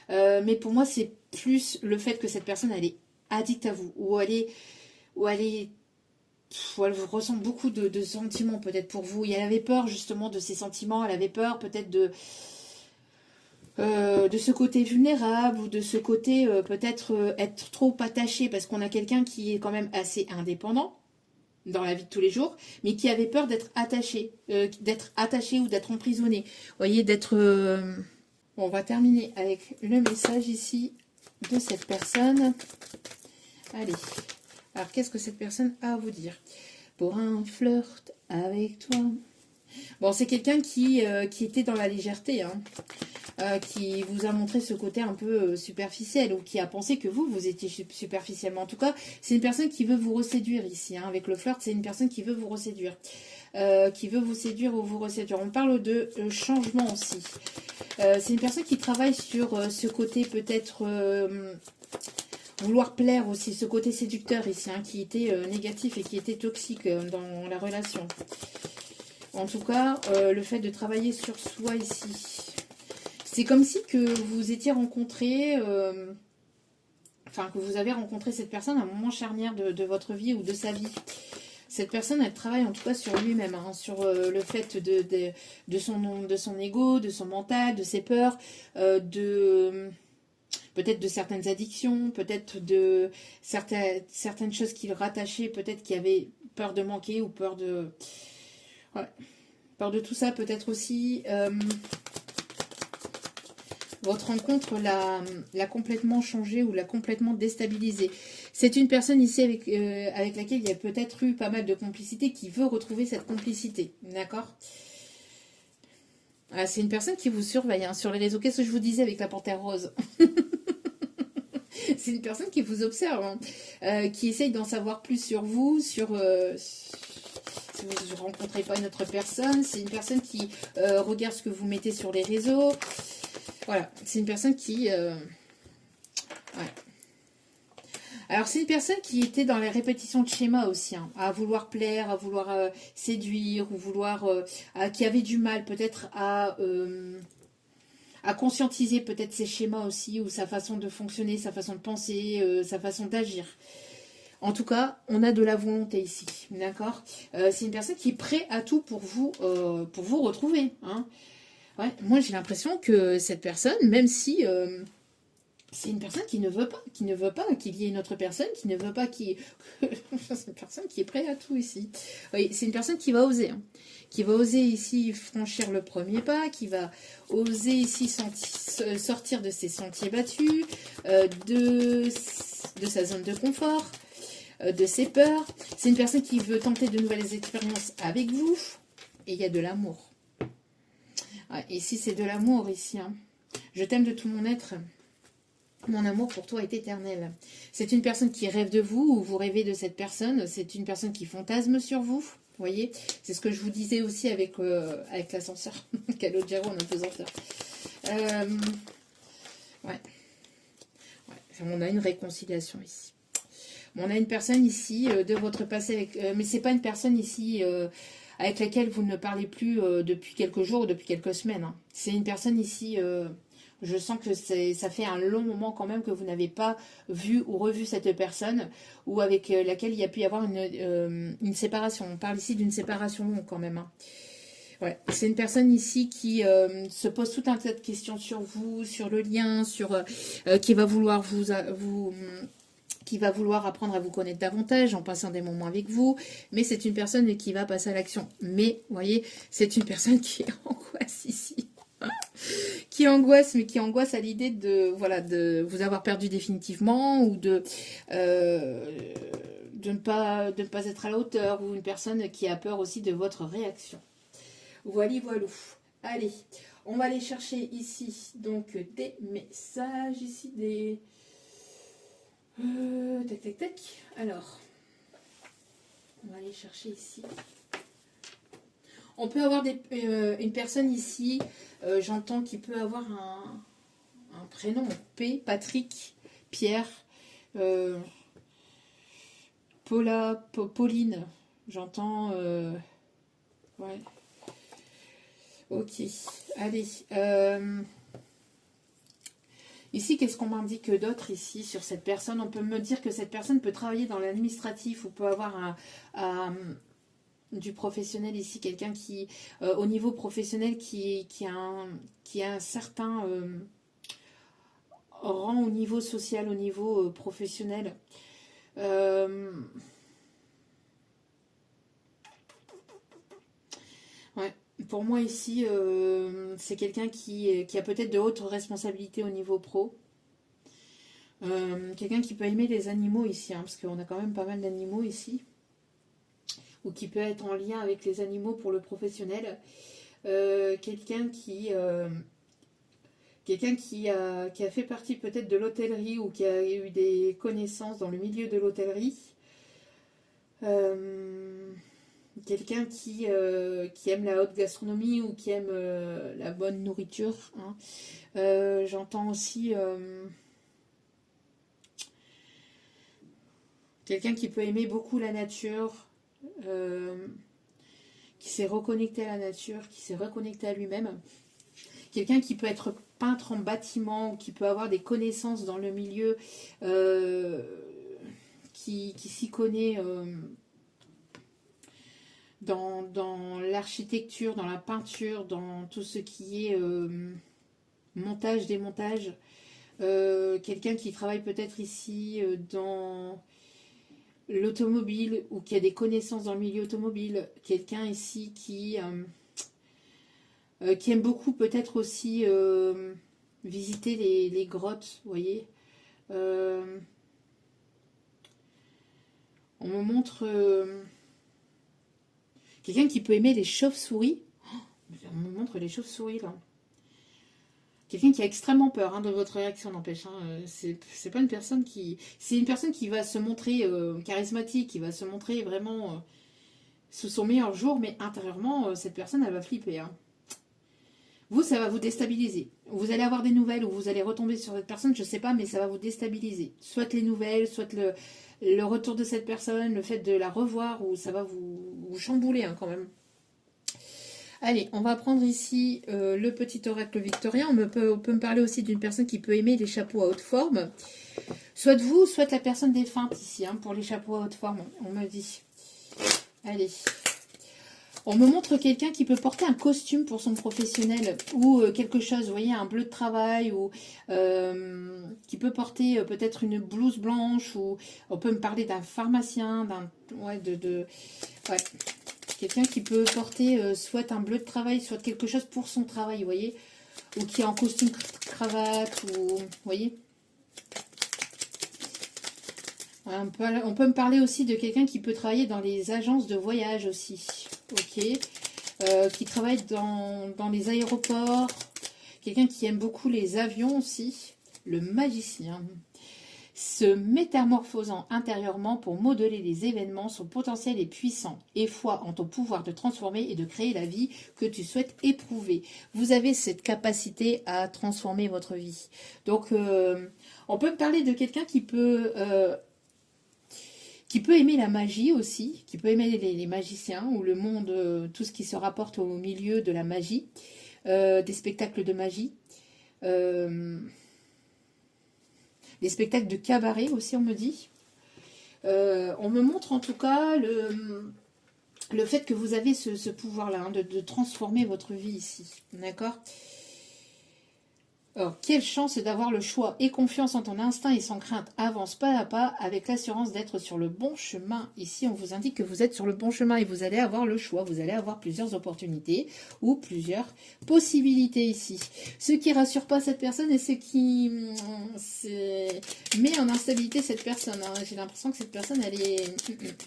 [SPEAKER 1] mais pour moi, c'est plus le fait que cette personne, elle est addicte à vous, ou elle ressent beaucoup de sentiments peut-être pour vous. Et elle avait peur justement de ces sentiments. Elle avait peur peut-être de ce côté vulnérable, ou de ce côté peut-être être trop attaché, parce qu'on a quelqu'un qui est quand même assez indépendant dans la vie de tous les jours, mais qui avait peur d'être attaché ou d'être emprisonné. Vous voyez, d'être... Bon, on va terminer avec le message ici de cette personne. Allez. Alors, qu'est-ce que cette personne a à vous dire? Pour un flirt avec toi. Bon, c'est quelqu'un qui était dans la légèreté. Hein. qui vous a montré ce côté un peu superficiel, ou qui a pensé que vous étiez superficiellement. En tout cas, c'est une personne qui veut vous reséduire ici. Hein. Avec le flirt, c'est une personne qui veut vous reséduire. Qui veut vous séduire ou vous reséduire. On parle de changement aussi. C'est une personne qui travaille sur ce côté peut-être vouloir plaire aussi, ce côté séducteur ici, hein, qui était négatif et qui était toxique dans la relation. En tout cas, le fait de travailler sur soi ici. C'est comme si que vous étiez rencontrés, enfin que vous avez rencontré cette personne à un moment charnière de votre vie ou de sa vie. Cette personne, elle travaille en tout cas sur lui-même, hein, sur le fait de son ego, de son mental, de ses peurs, peut-être de certaines addictions, peut-être de certaines choses qu'il rattachait, peut-être qu'il avait peur de manquer ou peur de... Ouais, peur de tout ça, peut-être aussi... votre rencontre l'a complètement changé ou l'a complètement déstabilisé. C'est une personne ici avec laquelle il y a peut-être eu pas mal de complicité qui veut retrouver cette complicité. D'accord ? Ah, c'est une personne qui vous surveille hein, sur les réseaux. Qu'est-ce que je vous disais avec la panthère rose? C'est une personne qui vous observe, hein, qui essaye d'en savoir plus sur vous, sur... si vous ne rencontrez pas une autre personne. C'est une personne qui regarde ce que vous mettez sur les réseaux. Voilà, c'est une personne qui... ouais. Alors, c'est une personne qui était dans les répétitions de schémas aussi, hein, à vouloir plaire, à vouloir séduire, ou vouloir... qui avait du mal peut-être à conscientiser peut-être ses schémas aussi, ou sa façon de fonctionner, sa façon de penser, sa façon d'agir. En tout cas, on a de la volonté ici, d'accord ? C'est une personne qui est prête à tout pour vous retrouver, hein. Ouais, moi j'ai l'impression que cette personne, même si c'est une personne qui ne veut pas qu'il y ait une autre personne, qui ne veut pas qu'il... c'est une personne qui est prête à tout ici. Oui, c'est une personne qui va oser, hein, qui va oser ici franchir le premier pas, qui va oser ici sortir de ses sentiers battus, de sa zone de confort, de ses peurs. C'est une personne qui veut tenter de nouvelles expériences avec vous, et il y a de l'amour. Ouais, ici, c'est de l'amour, ici. Hein. Je t'aime de tout mon être. Mon amour pour toi est éternel. C'est une personne qui rêve de vous ou vous rêvez de cette personne. C'est une personne qui fantasme sur vous. Vous voyez, c'est ce que je vous disais aussi avec l'ascenseur. Calogero en apesanteur. Ouais. On a une réconciliation ici. On a une personne ici de votre passé, mais c'est pas une personne ici... avec laquelle vous ne parlez plus depuis quelques jours ou depuis quelques semaines. Hein. C'est une personne ici, je sens que ça fait un long moment quand même que vous n'avez pas vu ou revu cette personne, ou avec laquelle il y a pu y avoir une séparation. On parle ici d'une séparation longue quand même. Hein. Ouais. C'est une personne ici qui se pose tout un tas de questions sur vous, sur le lien, qui va vouloir qui va vouloir apprendre à vous connaître davantage en passant des moments avec vous, mais c'est une personne qui va passer à l'action. Mais, vous voyez, c'est une personne qui angoisse ici. Qui angoisse, mais qui angoisse à l'idée de vous avoir perdu définitivement, ou de ne pas être à la hauteur, ou une personne qui a peur aussi de votre réaction. Voilà, voilou. Allez, on va aller chercher ici, donc, des messages, ici, des... tac, tac, tac. Alors, on va aller chercher ici. On peut avoir une personne ici, j'entends, qui peut avoir un prénom P, Patrick, Pierre, Pauline, j'entends... ouais. Ok, allez. Ici, qu'est-ce qu'on m'indique d'autre ici sur cette personne? On peut me dire que cette personne peut travailler dans l'administratif ou peut avoir du professionnel ici, quelqu'un qui, au niveau professionnel, qui a un certain rang au niveau social, au niveau professionnel. Ouais. Pour moi ici, c'est quelqu'un qui a peut-être de hautes responsabilités au niveau pro. Quelqu'un qui peut aimer les animaux ici, hein, parce qu'on a quand même pas mal d'animaux ici. Ou qui peut être en lien avec les animaux pour le professionnel. Quelqu'un Quelqu'un qui a fait partie peut-être de l'hôtellerie ou qui a eu des connaissances dans le milieu de l'hôtellerie. Quelqu'un qui aime la haute gastronomie ou qui aime la bonne nourriture. Hein. J'entends aussi quelqu'un qui peut aimer beaucoup la nature, qui s'est reconnecté à la nature, qui s'est reconnecté à lui-même. Quelqu'un qui peut être peintre en bâtiment, qui peut avoir des connaissances dans le milieu, qui s'y connaît dans l'architecture, dans la peinture, dans tout ce qui est montage, démontage. Quelqu'un qui travaille peut-être ici dans l'automobile ou qui a des connaissances dans le milieu automobile. Quelqu'un ici qui aime beaucoup peut-être aussi visiter les grottes, vous voyez. On me montre quelqu'un qui peut aimer les chauves-souris. On me montre les chauves-souris là. Quelqu'un qui a extrêmement peur hein, de votre réaction, n'empêche. Hein. C'est pas une personne qui... C'est une personne qui va se montrer charismatique, qui va se montrer vraiment sous son meilleur jour, mais intérieurement, cette personne, elle va flipper. Hein. Vous, ça va vous déstabiliser. Vous allez avoir des nouvelles ou vous allez retomber sur cette personne, je sais pas, mais ça va vous déstabiliser. Soit les nouvelles, soit le retour de cette personne, le fait de la revoir, ou ça va vous chambouler hein, quand même. Allez, on va prendre ici le petit oracle victorien. On peut me parler aussi d'une personne qui peut aimer les chapeaux à haute forme. Soit vous, soit la personne défunte ici, hein, pour les chapeaux à haute forme, on me dit. Allez. On me montre quelqu'un qui peut porter un costume pour son professionnel ou quelque chose, vous voyez, un bleu de travail ou qui peut porter peut-être une blouse blanche ou on peut me parler d'un pharmacien, ouais. Quelqu'un qui peut porter soit un bleu de travail, soit quelque chose pour son travail, vous voyez, ou qui est en costume cravate, ou vous voyez. On peut me parler aussi de quelqu'un qui peut travailler dans les agences de voyage aussi, ok, qui travaille dans les aéroports, quelqu'un qui aime beaucoup les avions aussi, le magicien. Se métamorphosant intérieurement pour modeler les événements, son potentiel est puissant et foi en ton pouvoir de transformer et de créer la vie que tu souhaites éprouver. Vous avez cette capacité à transformer votre vie. Donc, on peut me parler de quelqu'un qui peut aimer la magie aussi, qui peut aimer les magiciens ou le monde, tout ce qui se rapporte au milieu de la magie, des spectacles de magie. Les spectacles de cabaret aussi, on me dit. On me montre en tout cas le fait que vous avez ce pouvoir-là, hein, de transformer votre vie ici. D'accord ? Alors, quelle chance d'avoir le choix et confiance en ton instinct et sans crainte. Avance pas à pas avec l'assurance d'être sur le bon chemin. Ici, on vous indique que vous êtes sur le bon chemin et vous allez avoir le choix. Vous allez avoir plusieurs opportunités ou plusieurs possibilités ici. Ce qui rassure pas cette personne et ce qui met en instabilité cette personne. Hein. J'ai l'impression que cette personne,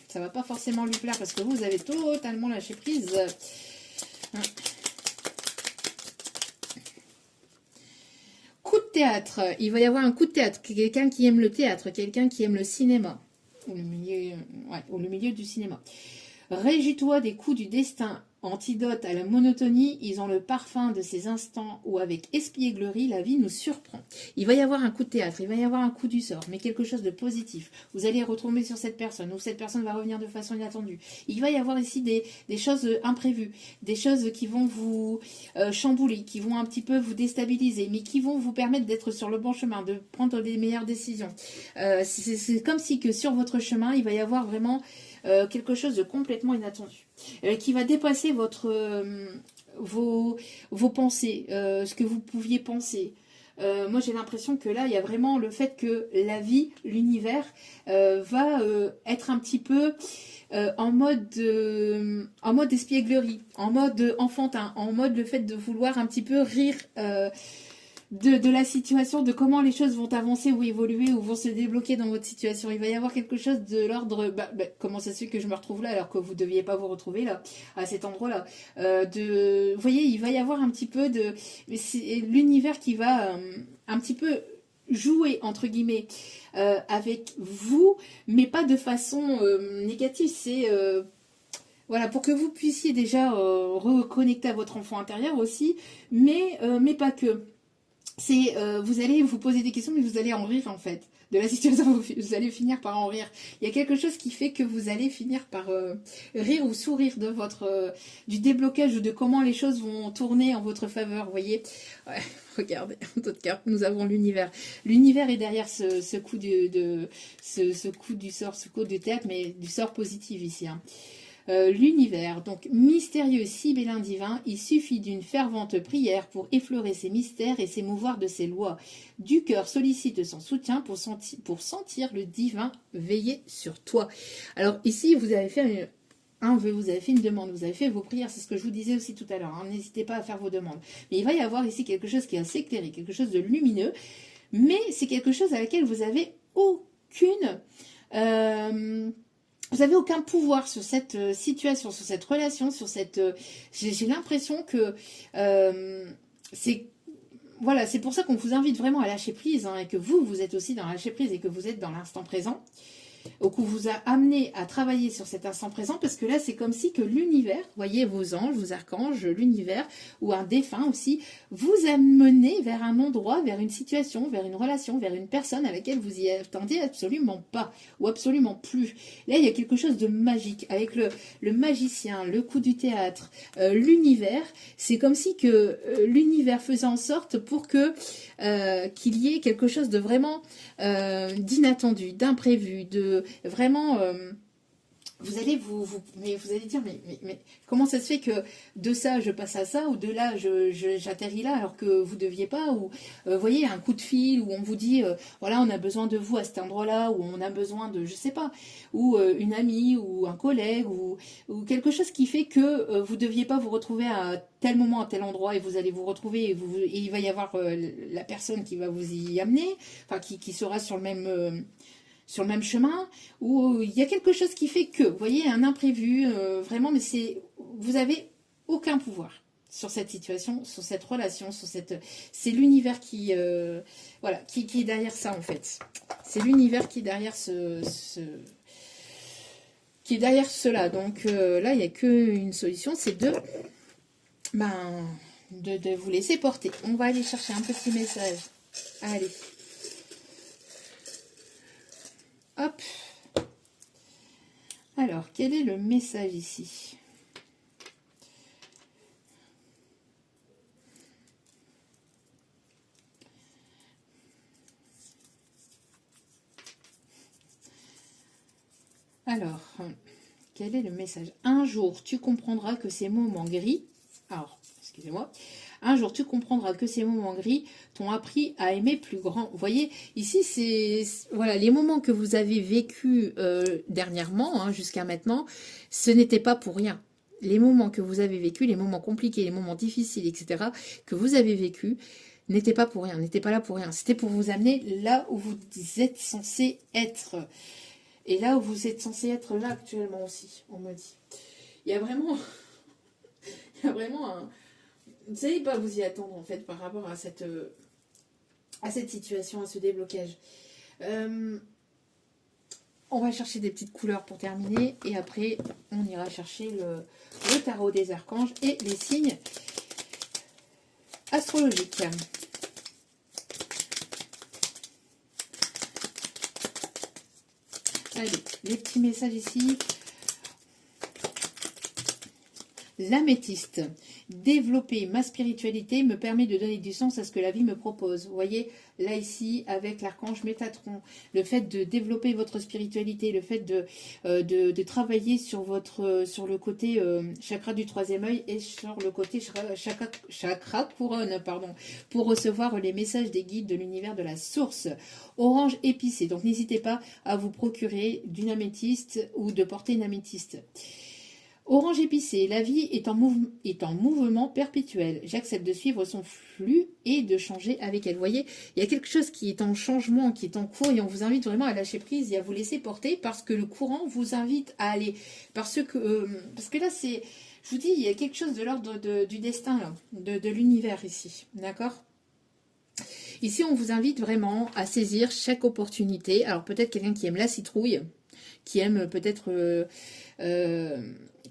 [SPEAKER 1] ça va pas forcément lui plaire parce que vous avez totalement lâché prise. Coup de théâtre, il va y avoir un coup de théâtre, quelqu'un qui aime le théâtre, quelqu'un qui aime le cinéma, ou le milieu du cinéma. Régis-toi des coups du destin, antidote à la monotonie, ils ont le parfum de ces instants où avec espièglerie, la vie nous surprend. Il va y avoir un coup de théâtre, il va y avoir un coup du sort, mais quelque chose de positif. Vous allez retomber sur cette personne, ou cette personne va revenir de façon inattendue. Il va y avoir ici des choses imprévues, des choses qui vont vous chambouler, qui vont un petit peu vous déstabiliser, mais qui vont vous permettre d'être sur le bon chemin, de prendre des meilleures décisions. C'est comme si que sur votre chemin, il va y avoir vraiment quelque chose de complètement inattendu, qui va dépasser vos pensées, ce que vous pouviez penser. Moi j'ai l'impression que là il y a vraiment le fait que la vie, l'univers va être un petit peu en mode espièglerie, en mode enfantin, en mode le fait de vouloir un petit peu rire de la situation, de comment les choses vont avancer ou évoluer ou vont se débloquer dans votre situation. Il va y avoir quelque chose de l'ordre, comment ça se fait que je me retrouve là alors que vous ne deviez pas vous retrouver là, à cet endroit-là. Vous voyez, il va y avoir un petit peu de... C'est l'univers qui va un petit peu jouer, entre guillemets, avec vous, mais pas de façon négative. C'est... voilà, pour que vous puissiez déjà reconnecter à votre enfant intérieur aussi, mais pas que. C'est vous allez vous poser des questions, mais vous allez en rire en fait. De la situation, vous allez finir par en rire. Il y a quelque chose qui fait que vous allez finir par rire ou sourire de votre du déblocage ou de comment les choses vont tourner en votre faveur. Vous voyez, ouais, regardez, d'autres cartes, nous avons l'univers. L'univers est derrière ce coup ce coup du sort, ce coup de théâtre, mais du sort positif ici. Hein. L'univers, donc mystérieux sibélin divin, il suffit d'une fervente prière pour effleurer ses mystères et s'émouvoir de ses lois. Du cœur sollicite son soutien pour sentir le divin veiller sur toi. Alors ici, vous avez fait vous avez fait une demande, vous avez fait vos prières, c'est ce que je vous disais aussi tout à l'heure, hein, n'hésitez pas à faire vos demandes. Mais il va y avoir ici quelque chose qui est assez éclairé, quelque chose de lumineux, mais c'est quelque chose à laquelle vous avez aucune... vous n'avez aucun pouvoir sur cette situation, sur cette relation, sur cette... j'ai l'impression que c'est... Voilà, c'est pour ça qu'on vous invite vraiment à lâcher prise, hein, et que vous êtes aussi dans lâcher prise et que vous êtes dans l'instant présent. Ou qu'on vous a amené à travailler sur cet instant présent, parce que là, c'est comme si que l'univers, voyez, vos anges, vos archanges, l'univers, ou un défunt aussi, vous a mené vers un endroit, vers une situation, vers une relation, vers une personne à laquelle vous y attendiez absolument pas, ou absolument plus. Là, il y a quelque chose de magique, avec le magicien, le coup du théâtre, l'univers, c'est comme si que l'univers faisait en sorte pour que qu'il y ait quelque chose de vraiment d'inattendu, d'imprévu, de vraiment vous allez vous allez dire mais comment ça se fait que de ça je passe à ça ou de là j'atterris là alors que vous deviez pas, ou voyez, un coup de fil où on vous dit voilà, on a besoin de vous à cet endroit-là, ou on a besoin de je sais pas, ou une amie ou un collègue ou quelque chose qui fait que vous deviez pas vous retrouver à tel moment à tel endroit et vous allez vous retrouver et il va y avoir la personne qui va vous y amener, enfin qui sera sur le même chemin, où il y a quelque chose qui fait que, vous voyez, un imprévu, vraiment, mais vous avez aucun pouvoir sur cette situation, sur cette relation, c'est l'univers qui, voilà, qui est derrière ça en fait. C'est l'univers qui est derrière qui est derrière cela. Donc là, il n'y a qu'une solution, c'est de vous laisser porter. On va aller chercher un petit message. Allez. Hop. Alors, quel est le message ici? Alors, quel est le message? Un jour, tu comprendras que ces moments gris... Alors, excusez-moi. Un jour, tu comprendras que ces moments gris t'ont appris à aimer plus grand. Vous voyez, ici, c'est voilà, les moments que vous avez vécus dernièrement, hein, jusqu'à maintenant, ce n'était pas pour rien. Les moments que vous avez vécus, les moments compliqués, les moments difficiles, etc., que vous avez vécus, n'étaient pas pour rien, n'étaient pas là pour rien. C'était pour vous amener là où vous êtes censé être. Et là où vous êtes censé être là actuellement aussi, on me dit. Il y a vraiment un... Vous ne savez pas vous y attendre en fait par rapport à cette situation, à ce déblocage. On va chercher des petites couleurs pour terminer et après on ira chercher le tarot des archanges et les signes astrologiques. Allez, les petits messages ici. L'améthyste. Développer ma spiritualité me permet de donner du sens à ce que la vie me propose. Vous voyez, là ici, avec l'archange Métatron, le fait de développer votre spiritualité, le fait de travailler sur le côté chakra du troisième œil et sur le côté chakra couronne, pardon, pour recevoir les messages des guides de l'univers de la source. Orange épicé, donc n'hésitez pas à vous procurer d'une améthyste ou de porter une améthyste. Orange épicé, la vie est en mouvement perpétuel. J'accepte de suivre son flux et de changer avec elle. Vous voyez, il y a quelque chose qui est en changement, qui est en cours et on vous invite vraiment à lâcher prise et à vous laisser porter parce que le courant vous invite à aller. Parce que là, c'est, je vous dis, il y a quelque chose de l'ordre du destin, là, de l'univers ici. D'accord ? Ici, on vous invite vraiment à saisir chaque opportunité. Alors peut-être quelqu'un qui aime la citrouille, qui aime peut-être...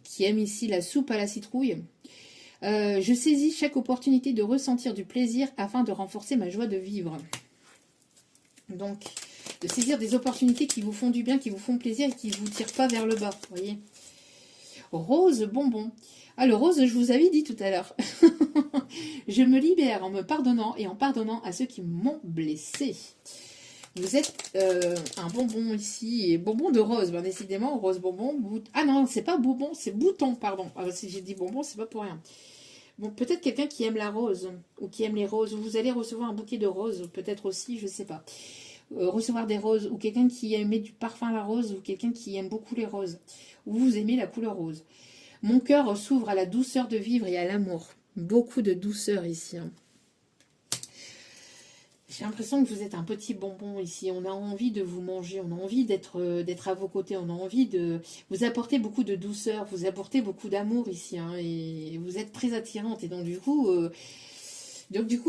[SPEAKER 1] qui aime ici la soupe à la citrouille. Je saisis chaque opportunité de ressentir du plaisir afin de renforcer ma joie de vivre. Donc, de saisir des opportunités qui vous font du bien, qui vous font plaisir et qui ne vous tirent pas vers le bas. Vous voyez. Rose bonbon. Ah, le rose, je vous avais dit tout à l'heure. Je me libère en me pardonnant et en pardonnant à ceux qui m'ont blessé. Vous êtes un bonbon ici, et bonbon de rose, ben décidément, rose bonbon, ah non, c'est pas bonbon, c'est bouton, pardon. Alors, si j'ai dit bonbon, c'est pas pour rien. Bon, peut-être quelqu'un qui aime la rose, ou qui aime les roses, ou vous allez recevoir un bouquet de roses, peut-être aussi, je sais pas. Recevoir des roses, ou quelqu'un qui aime du parfum à la rose, ou quelqu'un qui aime beaucoup les roses, ou vous aimez la couleur rose. Mon cœur s'ouvre à la douceur de vivre et à l'amour. Beaucoup de douceur ici, hein. J'ai l'impression que vous êtes un petit bonbon ici. On a envie de vous manger, on a envie d'être à vos côtés, on a envie de vous apporter beaucoup de douceur, vous apporter beaucoup d'amour ici, hein, et vous êtes très attirante. Et donc du coup,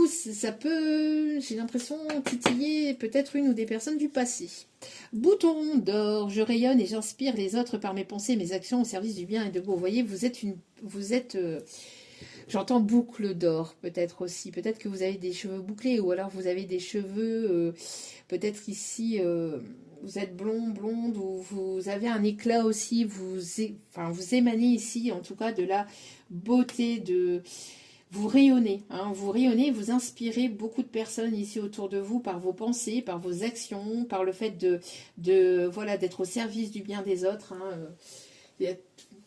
[SPEAKER 1] ça peut, j'ai l'impression, titiller peut-être une ou des personnes du passé. Bouton d'or, je rayonne et j'inspire les autres par mes pensées, mes actions au service du bien et de beau. Vous voyez, j'entends boucle d'or, peut-être aussi. Peut-être que vous avez des cheveux bouclés ou alors vous avez des cheveux, peut-être ici, vous êtes blonde, ou vous avez un éclat aussi. Vous émanez ici, en tout cas, de la beauté, vous rayonnez. Hein, vous rayonnez, vous inspirez beaucoup de personnes ici autour de vous par vos pensées, par vos actions, par le fait voilà, d'être au service du bien des autres. Hein,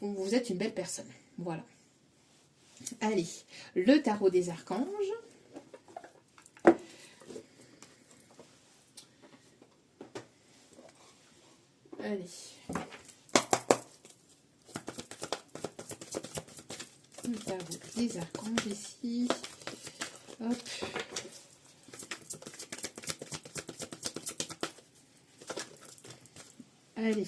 [SPEAKER 1] vous êtes une belle personne. Voilà. Allez, le tarot des archanges. Allez. Le tarot des archanges ici. Hop. Allez.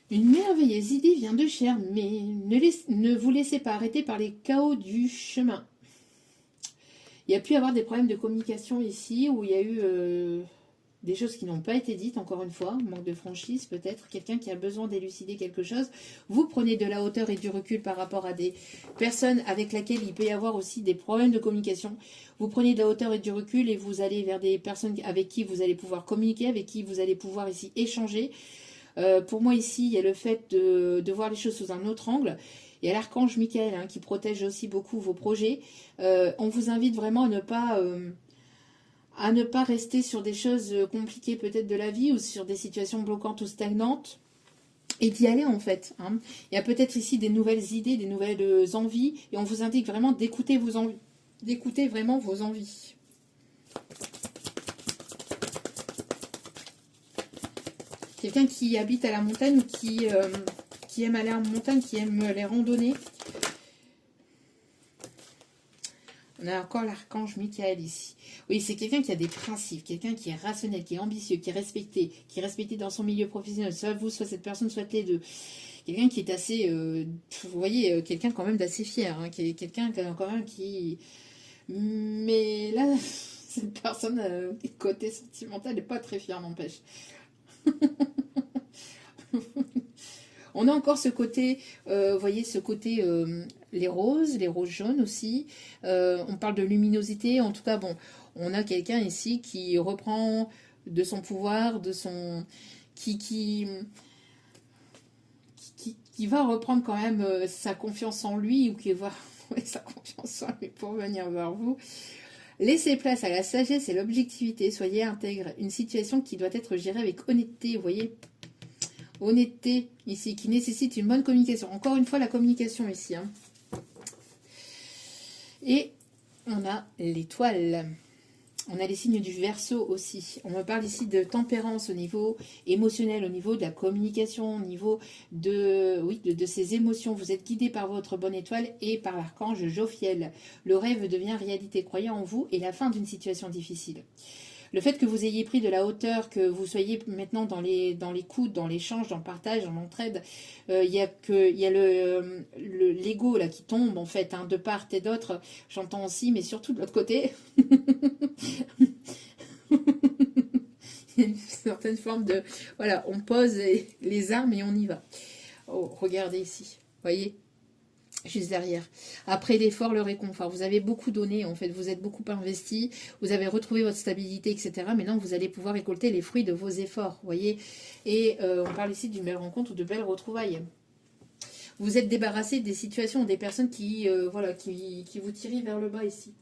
[SPEAKER 1] Une merveilleuse idée vient de germer. Ne vous laissez pas arrêter par les chaos du chemin. Il y a pu y avoir des problèmes de communication ici, où il y a eu des choses qui n'ont pas été dites, encore une fois, manque de franchise peut-être, quelqu'un qui a besoin d'élucider quelque chose. Vous prenez de la hauteur et du recul par rapport à des personnes avec lesquelles il peut y avoir aussi des problèmes de communication. Vous prenez de la hauteur et du recul et vous allez vers des personnes avec qui vous allez pouvoir communiquer, avec qui vous allez pouvoir ici échanger. Pour moi ici, il y a le fait de voir les choses sous un autre angle. Il y a l'archange Michael, hein, qui protège aussi beaucoup vos projets. On vous invite vraiment à ne pas rester sur des choses compliquées peut-être de la vie ou sur des situations bloquantes ou stagnantes. Et d'y aller en fait. Hein. Il y a peut-être ici des nouvelles idées, des nouvelles envies. Et on vous indique vraiment d'écouter vos envies, d'écouter vraiment vos envies. Quelqu'un qui habite à la montagne ou qui aime aller en montagne, qui aime les randonnées. On a encore l'archange Michael ici. Oui, c'est quelqu'un qui a des principes, quelqu'un qui est rationnel, qui est ambitieux, qui est respecté dans son milieu professionnel. Soit vous, soit cette personne, soit les deux. Quelqu'un qui est assez, vous voyez, quelqu'un quand même d'assez fier. Hein, qui est quelqu'un quand même qui... Mais là, cette personne, côté sentimental, n'est pas très fière, n'empêche. On a encore ce côté, vous voyez, ce côté, les roses jaunes aussi. On parle de luminosité. En tout cas, bon, on a quelqu'un ici qui reprend de son pouvoir, de son... qui va reprendre quand même sa confiance en lui, ou qui va sa confiance en lui pour venir vers vous. Laissez place à la sagesse et l'objectivité. Soyez intègre. Une situation qui doit être gérée avec honnêteté, vous voyez. Honnêteté ici, qui nécessite une bonne communication. Encore une fois, la communication ici. Hein. Et on a l'étoile. On a les signes du Verseau aussi. On me parle ici de tempérance au niveau émotionnel, au niveau de la communication, au niveau de, oui, de ses émotions. Vous êtes guidé par votre bonne étoile et par l'archange Jophiel. Le rêve devient réalité. Croyez en vous et la fin d'une situation difficile. Le fait que vous ayez pris de la hauteur, que vous soyez maintenant dans l'écoute, dans l'échange, dans le partage, dans l'entraide, il y a l'ego là qui tombe en fait, hein, de part et d'autre. J'entends aussi, mais surtout de l'autre côté. Il y a une certaine forme de... Voilà, on pose les armes et on y va. Oh, regardez ici, voyez, juste derrière. Après l'effort, le réconfort. Vous avez beaucoup donné, en fait. Vous êtes beaucoup investi. Vous avez retrouvé votre stabilité, etc. Maintenant, vous allez pouvoir récolter les fruits de vos efforts, voyez. Et on parle ici d'une belle rencontre ou de belles retrouvailles. Vous êtes débarrassé des situations, des personnes qui, voilà, qui vous tirent vers le bas ici.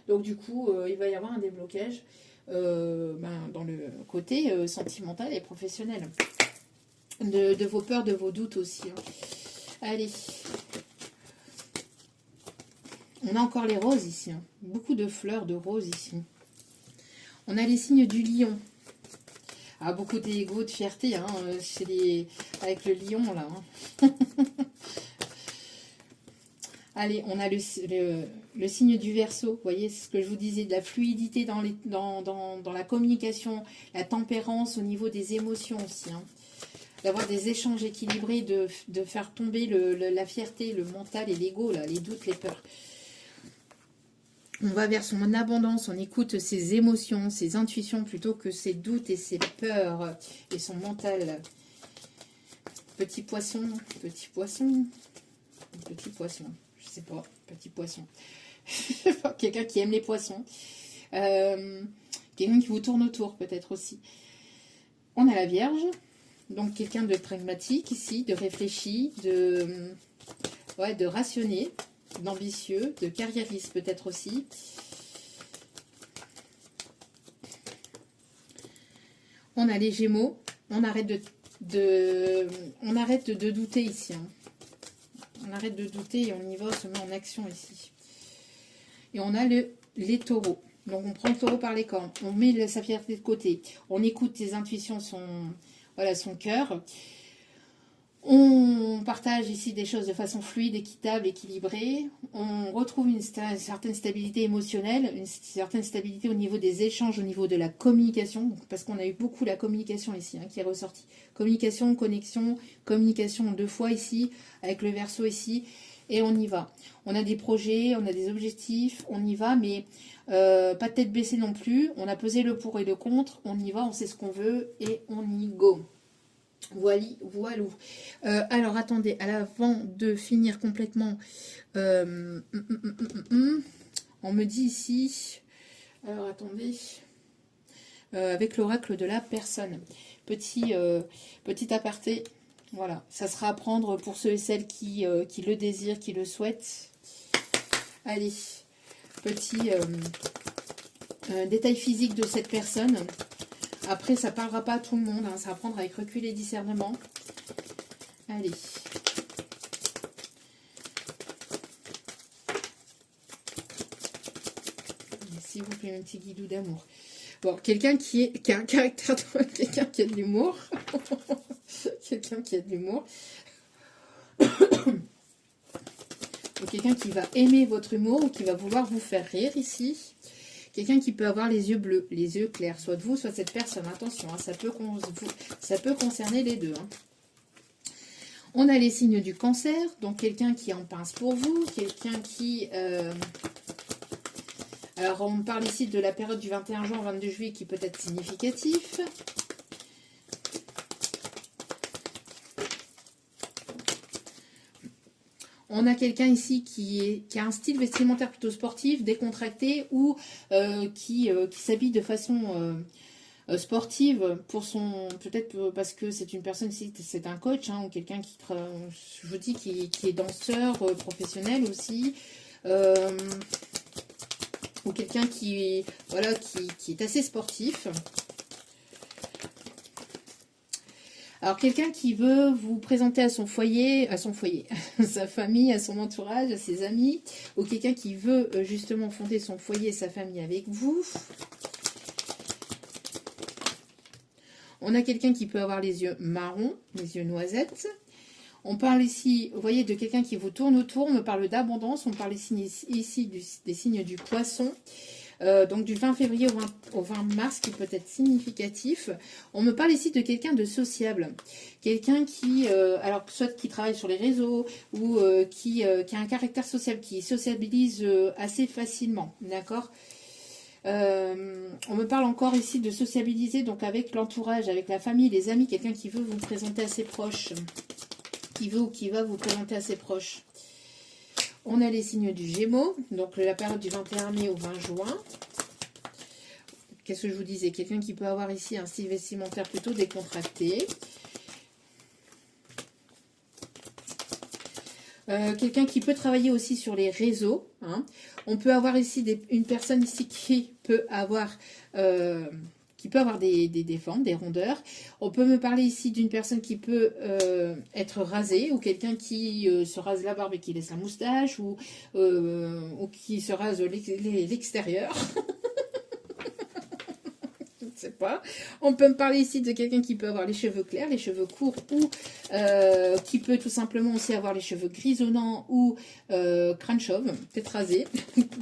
[SPEAKER 1] Donc, du coup, il va y avoir un déblocage dans le côté sentimental et professionnel. De vos peurs, de vos doutes aussi. Hein. Allez. On a encore les roses ici. Hein. Beaucoup de fleurs, de roses ici. On a les signes du lion. Ah, beaucoup d'ego, de fierté. Hein, avec le lion, là. Hein. Allez, on a le signe du Verseau. Vous voyez, c'est ce que je vous disais, de la fluidité dans la communication, la tempérance au niveau des émotions aussi. Hein. D'avoir des échanges équilibrés, de faire tomber la fierté, le mental et l'ego, les doutes, les peurs. On va vers son abondance, on écoute ses émotions, ses intuitions plutôt que ses doutes et ses peurs et son mental. Petit poisson, petit poisson, petit poisson, je sais pas, petit poisson. Quelqu'un qui aime les poissons. Quelqu'un qui vous tourne autour peut-être aussi. On a la Vierge, donc quelqu'un de pragmatique ici, de réfléchi, de rationné. D'ambitieux, de carriériste peut-être aussi. On a les Gémeaux. On arrête de douter ici. Hein. On arrête de douter et on y va, on se met en action ici. Et on a les Taureaux. Donc on prend le taureau par les cornes. On met sa fierté de côté. On écoute ses intuitions, son cœur. On partage ici des choses de façon fluide, équitable, équilibrée. On retrouve une certaine stabilité émotionnelle, une certaine stabilité au niveau des échanges, au niveau de la communication, parce qu'on a eu beaucoup la communication ici hein, qui est ressortie. Communication, connexion, communication 2 fois ici, avec le Verseau ici, et on y va. On a des projets, on a des objectifs, on y va, mais pas de tête baissée non plus. On a pesé le pour et le contre, on y va, on sait ce qu'on veut, et on y go. Voilou. Alors, attendez, avant de finir complètement, on me dit ici, alors attendez, avec l'oracle de la personne. Petit aparté, voilà, ça sera à prendre pour ceux et celles qui le désirent, qui le souhaitent. Allez, petit détail physique de cette personne. Après, ça ne parlera pas à tout le monde. Hein, ça va prendre avec recul et discernement. Allez. S'il vous plaît, un petit guidou d'amour. Bon, quelqu'un qui a un caractère, quelqu'un qui a de l'humour. Quelqu'un qui a de l'humour. Ou quelqu'un qui va aimer votre humour ou qui va vouloir vous faire rire ici. Quelqu'un qui peut avoir les yeux bleus, les yeux clairs, soit de vous, soit de cette personne. Attention, hein, ça peut concerner les deux. Hein. On a les signes du Cancer, donc quelqu'un qui en pince pour vous, quelqu'un qui... Alors, on parle ici de la période du 21 juin au 22 juillet qui peut être significatif. On a quelqu'un ici qui a un style vestimentaire plutôt sportif, décontracté, ou qui s'habille de façon sportive pour son, peut-être parce que c'est une personne, c'est un coach, hein, ou quelqu'un qui, je vous dis, qui est danseur professionnel aussi, ou quelqu'un qui est assez sportif. Alors, quelqu'un qui veut vous présenter à son foyer, à sa famille, à son entourage, à ses amis, ou quelqu'un qui veut justement fonder son foyer et sa famille avec vous. On a quelqu'un qui peut avoir les yeux marrons, les yeux noisettes. On parle ici, vous voyez, de quelqu'un qui vous tourne autour. On me parle d'abondance. On parle ici des signes du poisson. Donc du 20 février au 20 mars, qui peut être significatif. On me parle ici de quelqu'un de sociable. Quelqu'un qui, alors soit qui travaille sur les réseaux ou qui a un caractère sociable, qui sociabilise assez facilement. D'accord ? On me parle encore ici de sociabiliser donc avec l'entourage, avec la famille, les amis, quelqu'un qui veut vous présenter à ses proches. Qui veut ou qui va vous présenter à ses proches. On a les signes du Gémeaux, donc la période du 21 mai au 20 juin. Qu'est-ce que je vous disais? Quelqu'un qui peut avoir ici un style vestimentaire plutôt décontracté. Quelqu'un qui peut travailler aussi sur les réseaux. Hein. On peut avoir ici une personne ici qui peut avoir... des fentes, des rondeurs. On peut me parler ici d'une personne qui peut être rasée, ou quelqu'un qui se rase la barbe et qui laisse la moustache, ou qui se rase l'extérieur. Je ne sais pas. On peut me parler ici de quelqu'un qui peut avoir les cheveux clairs, les cheveux courts, ou qui peut tout simplement aussi avoir les cheveux grisonnants ou crâne chauve, peut-être rasé.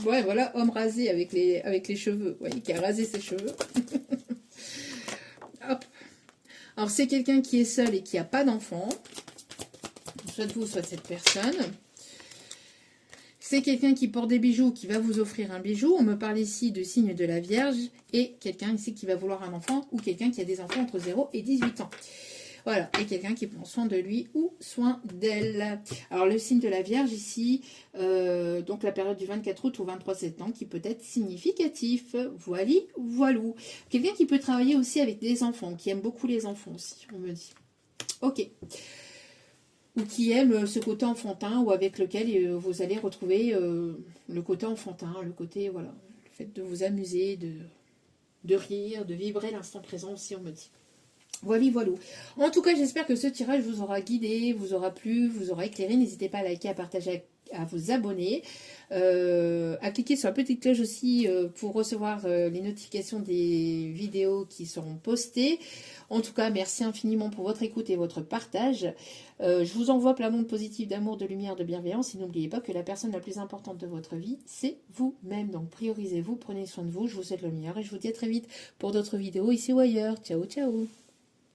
[SPEAKER 1] Ouais, voilà, homme rasé avec les cheveux, vous voyez, qui a rasé ses cheveux. Hop. Alors, c'est quelqu'un qui est seul et qui n'a pas d'enfant. Soit vous, soit cette personne. C'est quelqu'un qui porte des bijoux, qui va vous offrir un bijou. On me parle ici de signe de la Vierge. Et quelqu'un ici qui va vouloir un enfant, ou quelqu'un qui a des enfants entre 0 et 18 ans. Voilà, et quelqu'un qui prend soin de lui ou soin d'elle. Alors, le signe de la Vierge ici, donc la période du 24 août au 23 septembre, qui peut être significatif. Voili, voilou. Quelqu'un qui peut travailler aussi avec des enfants, qui aime beaucoup les enfants aussi, on me dit. Ok. Ou qui aime ce côté enfantin, ou avec lequel vous allez retrouver le côté enfantin, le côté, voilà, le fait de vous amuser, de rire, de vibrer l'instant présent aussi, on me dit. Voilà, voilà. En tout cas, j'espère que ce tirage vous aura guidé, vous aura plu, vous aura éclairé. N'hésitez pas à liker, à partager, à vous abonner, à cliquer sur la petite cloche aussi pour recevoir les notifications des vidéos qui seront postées. En tout cas, merci infiniment pour votre écoute et votre partage. Je vous envoie plein d'ondes positives d'amour, de lumière, de bienveillance. Et n'oubliez pas que la personne la plus importante de votre vie, c'est vous-même. Donc priorisez-vous, prenez soin de vous. Je vous souhaite le meilleur et je vous dis à très vite pour d'autres vidéos ici ou ailleurs. Ciao, ciao.